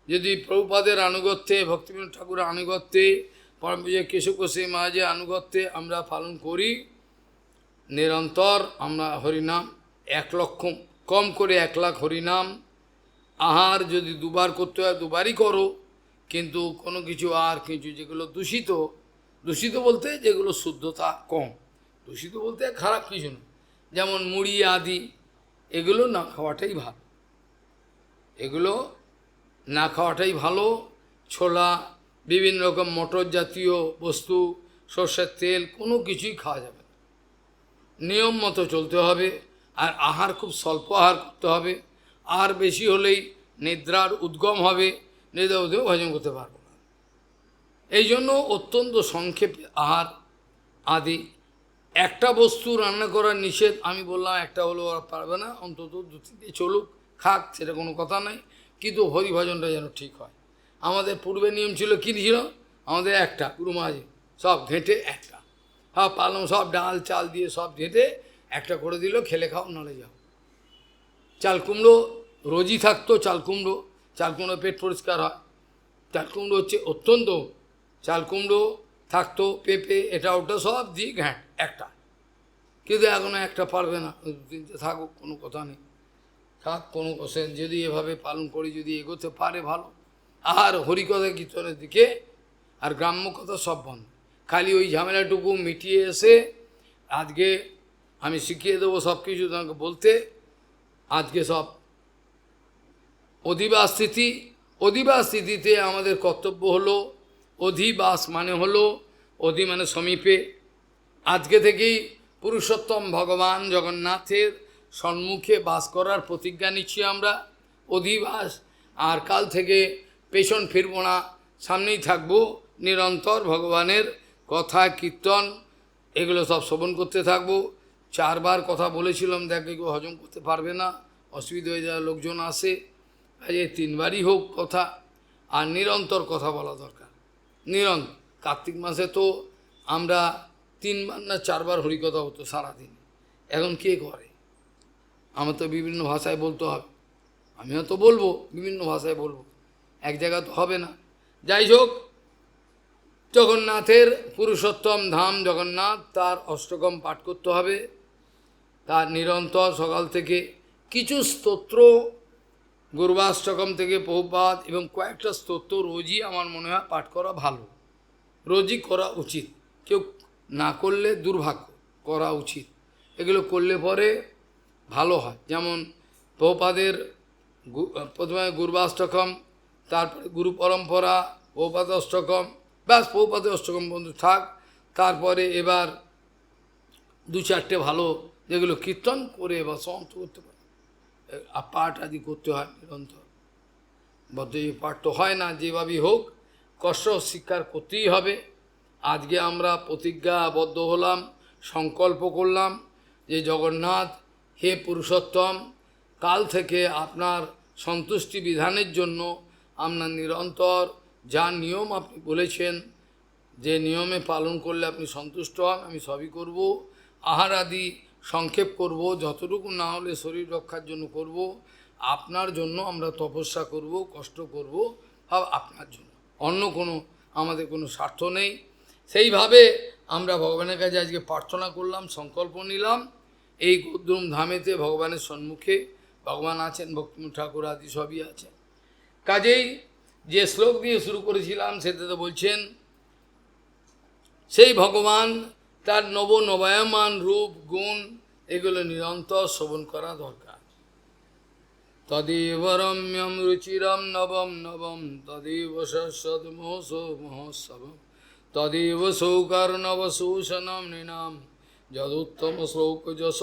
যদি প্রভুপাদের আনুগত্যে, ভক্তিবিনোদ ঠাকুরের আনুগত্যে, পরম বিজয় কেশব গোস্বামী মহারাজের আনুগত্যে আমরা পালন করি, নিরন্তর আমরা হরিনাম 1 লক্ষ, কম করে 1 লাখ হরিনাম। আহার যদি 2বার করতে হয় 2বারই করো, কিন্তু কোনো কিছু আর কিছু যেগুলো দূষিত বলতে যেগুলো শুদ্ধতা কম, দূষিত বলতে খারাপ কিছু না, যেমন মুড়ি আদি, এগুলো না খাওয়াটাই ভালো, এগুলো না খাওয়াটাই ভালো। ছোলা বিভিন্ন রকম মটর জাতীয় বস্তু, সর্ষের তেল, কোনো কিছুই খাওয়া যাবে না। নিয়ম মতো চলতে হবে, আর আহার খুব স্বল্প আহার করতে হবে। আর বেশি হলেই নিদ্রার উদ্গম হবে, নিদ্রা উদ্গম হজম করতে পারবো না। এই জন্য অত্যন্ত সংক্ষেপে আহার আদি। একটা বস্তু রান্না করার নিষেধ, আমি বললাম একটা হলো ওরা পারবে না, অন্তত দু তিনটে চলুক, খাক, সেটা কোনো কথা নাই, কিন্তু হরিভজনটা যেন ঠিক হয়। আমাদের পূর্বে নিয়ম ছিল, কী ছিল আমাদের, একটা গুরু মহারাজ সব ঘেঁটে একটা, হ্যাঁ পালং সব ডাল চাল দিয়ে সব ঘেঁটে একটা করে দিল, খেলে খাও নালে যাও। চাল কুমড়ো রোজই থাকতো, চাল কুমড়ো পেট পরিষ্কার হয়। চাল কুমড়ো হচ্ছে অত্যন্ত, চাল কুমড়ো থাকতো, পেঁপে এটা ওটা সব দিয়ে ঘ্যাঁট একটা। কিন্তু এখনও একটা পারবে না, তিনটে থাকুক, কোনো কথা নেই, থাক, কোনো কথা, যদি এভাবে পালন করি, যদি এগোতে পারে ভালো। আর হরিকথা কীর্তনের দিকে আর গ্রাম্য কথা সব বন্ধ, খালি ওই ঝামেলাটুকু মিটিয়ে এসে আজকে আমি শিখিয়ে দেবো সব কিছু তোমাকে বলতে। আজকে সব অধিবাস স্থিতি, অধিবাস স্থিতিতে আমাদের কর্তব্য হলো, অধিবাস মানে হলো, অধি মানে সমীপে। আজকে থেকেই পুরুষোত্তম ভগবান জগন্নাথের সম্মুখে বাস করার প্রতিজ্ঞা নিচ্ছি আমরা, অধিবাস। আর কাল থেকে পেছন ফিরব না, সামনেই থাকবো, নিরন্তর ভগবানের কথা কীর্তন এগুলো সব শ্রবণ করতে থাকবো। 4 বার কথা বলেছিলাম, দেখে কেউ হজম করতে পারবে না, অসুবিধা হয়ে যাওয়ার লোকজন আসে, আজ 3 বারই হোক কথা। আর নিরন্তর কথা বলা দরকার, নিরন্তর। কার্তিক মাসে তো আমরা 3 বার না 4 বার হরিকথা হতো সারাদিন, এখন কে করে? আমার তো বিভিন্ন ভাষায় বলতে হবে, আমিও তো বলবো, বিভিন্ন ভাষায় বলবো, এক জায়গা তো হবে না। যাই হোক, জগন্নাথের পুরুষোত্তম ধাম জগন্নাথ, তার অষ্টকম পাঠ করতে হবে, তার নিরন্তর সকাল থেকে কিছু স্তোত্র, গুরুবাষ্টকম থেকে বহুপাত এবং কয়েকটা স্তোত্র রোজই আমার মনে হয় পাঠ করা ভালো, রোজই করা উচিত। কেউ না করলে দুর্ভাগ্য, করা উচিত। এগুলো করলে পরে ভালো হয়। যেমন বহুপাদের প্রথমে গুরুবাষ্টকম, তারপরে গুরু পরম্পরা, বহুপাদ অষ্টকম, ব্যাস বহুপাদের অষ্টকম বন্ধু থাক। তারপরে এবার 2-4টে ভালো যেগুলো কীর্তন করে বা সমাপ্ত করতে পারে, পাঠ আদি করতে হয় নিরন্তর। বদ্ধ পাঠ তো হয় না, যেভাবেই হোক কষ্ট স্বীকার করতেই হবে। আজকে আমরা প্রতিজ্ঞাবদ্ধ হলাম, সংকল্প করলাম যে জগন্নাথ হে পুরুষোত্তম, কাল থেকে আপনার সন্তুষ্টি বিধানের জন্য আমরা নিরন্তর যা নিয়ম আপনি বলেছেন, যে নিয়মে পালন করলে আপনি সন্তুষ্ট হন, আমি সবই করব। আহার আদি সংক্ষেপ করব, যতটুকু না হলে শরীর রক্ষার জন্য করব। আপনার জন্য আমরা তপস্যা করব, কষ্ট করব, আপনার জন্য, অন্য কোনো আমাদের কোনো স্বার্থ নেই। সেইভাবে আমরা ভগবানের কাছে আজকে প্রার্থনা করলাম, সংকল্প নিলাম। এই গৌদ্রুম ধামেতে ভগবানের সম্মুখে ভগবান আছেন, ভক্তিমূল ঠাকুর আদি সবই আছেন। কাজেই যে শ্লোক দিয়ে শুরু করেছিলাম সেটাতে বলছেন, সেই ভগবান তার নবনবায়মান রূপ গুণ এগুলো নিরন্তর শ্রবণ করা দরকার। তদেব রম্যম রুচিরম নবম নবম, তদেব সৎ মহোৎসবম, তদেব সৌকর্ণবশূষণম নৃণাম, যদুত্তম শ্লোক যশ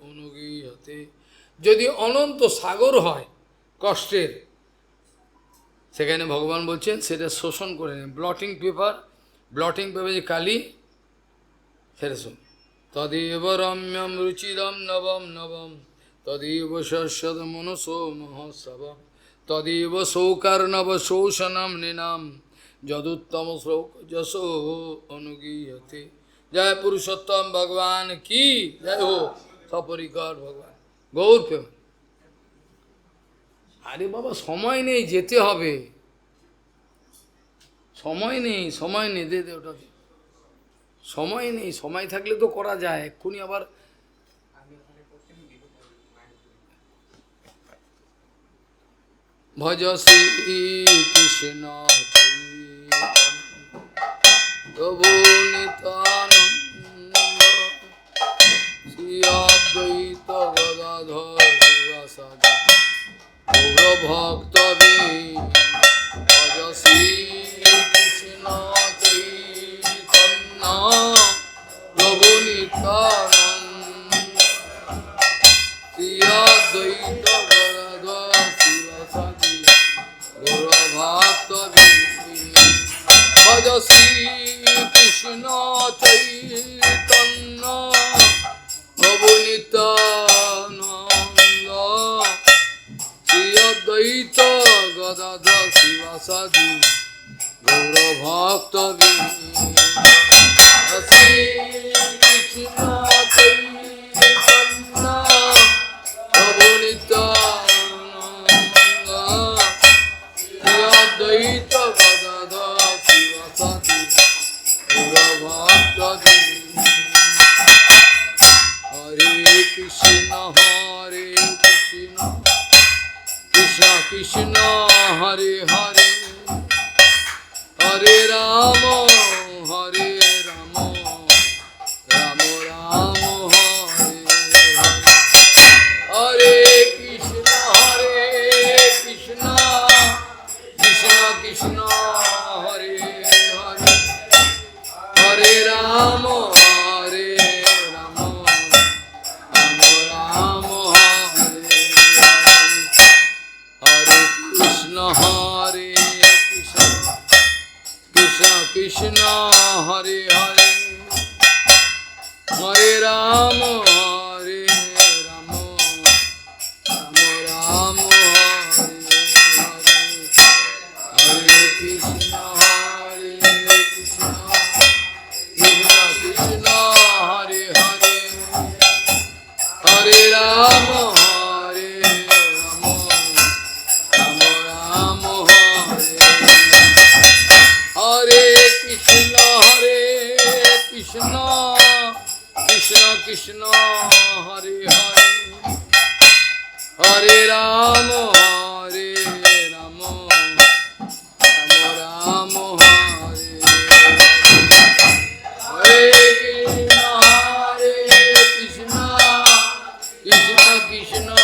অনুগীয়তে। যদি অনন্ত সাগর হয় কষ্টের, সেখানে ভগবান বলছেন সেটা শোষণ করে নেন। ব্লটিং পেপার যে কালি, সেটা শুন। তদেব রম্যম রুচিরম নবম নবম, তদেব সৎ মনসো মহোৎসবম, তদেব সৌকর্ণবশূষণম নৃণাম, যদুত্তম শ্লোক যশ অনুগীয়তে। জয় পুরুষোত্তম ভগবান কি জয় হো, সপরিকর ভগবান গৌর প্রেম। আরে বাবা সময় নেই, যেতে হবে, সময় নেই, দে ওটা সময় নেই। সময় থাকলে তো করা যায় এক্ষুনি। আবার ভজ শ্রী কৃষ্ণ প্রভু নিত্যানন্দ, শ্রী অদ্বৈত গদাধর শিবাসাদি গৌর ভক্তবৃন্দ, ভজ Shri Advaita Gadadhar Sivasati Gaura Bhakta Vini Bhaja Shri Krishna Chaitanya Prabhu Nityananda Shri Advaita Gadadhar Sivasati Gaura Bhakta Vini Shri Krishna Chaitanya Prabhu Nityananda Shri Advaita Gadadhar Sivasati Gaura Bhakta Vini Hare Krishna Krishna Krishna Hare Hare Hare Rama Hare Rama Rama Rama Hare Hare Krishna Krishna Krishna Hare Hare Hare Rama Hare Rama Rama Rama Hare Hare Krishna Krishna Krishna Hare Hare Hare Rama Hare Rama Rama Rama Hare Hare Hare Krishna Krishna Krishna Hare Hare Hare Rama Hare Rama Rama Rama Hare Hare Krishna Krishna Krishna Hare Hare Hare Rama Hare Rama Rama Rama Hare Hare Krishna Krishna Krishna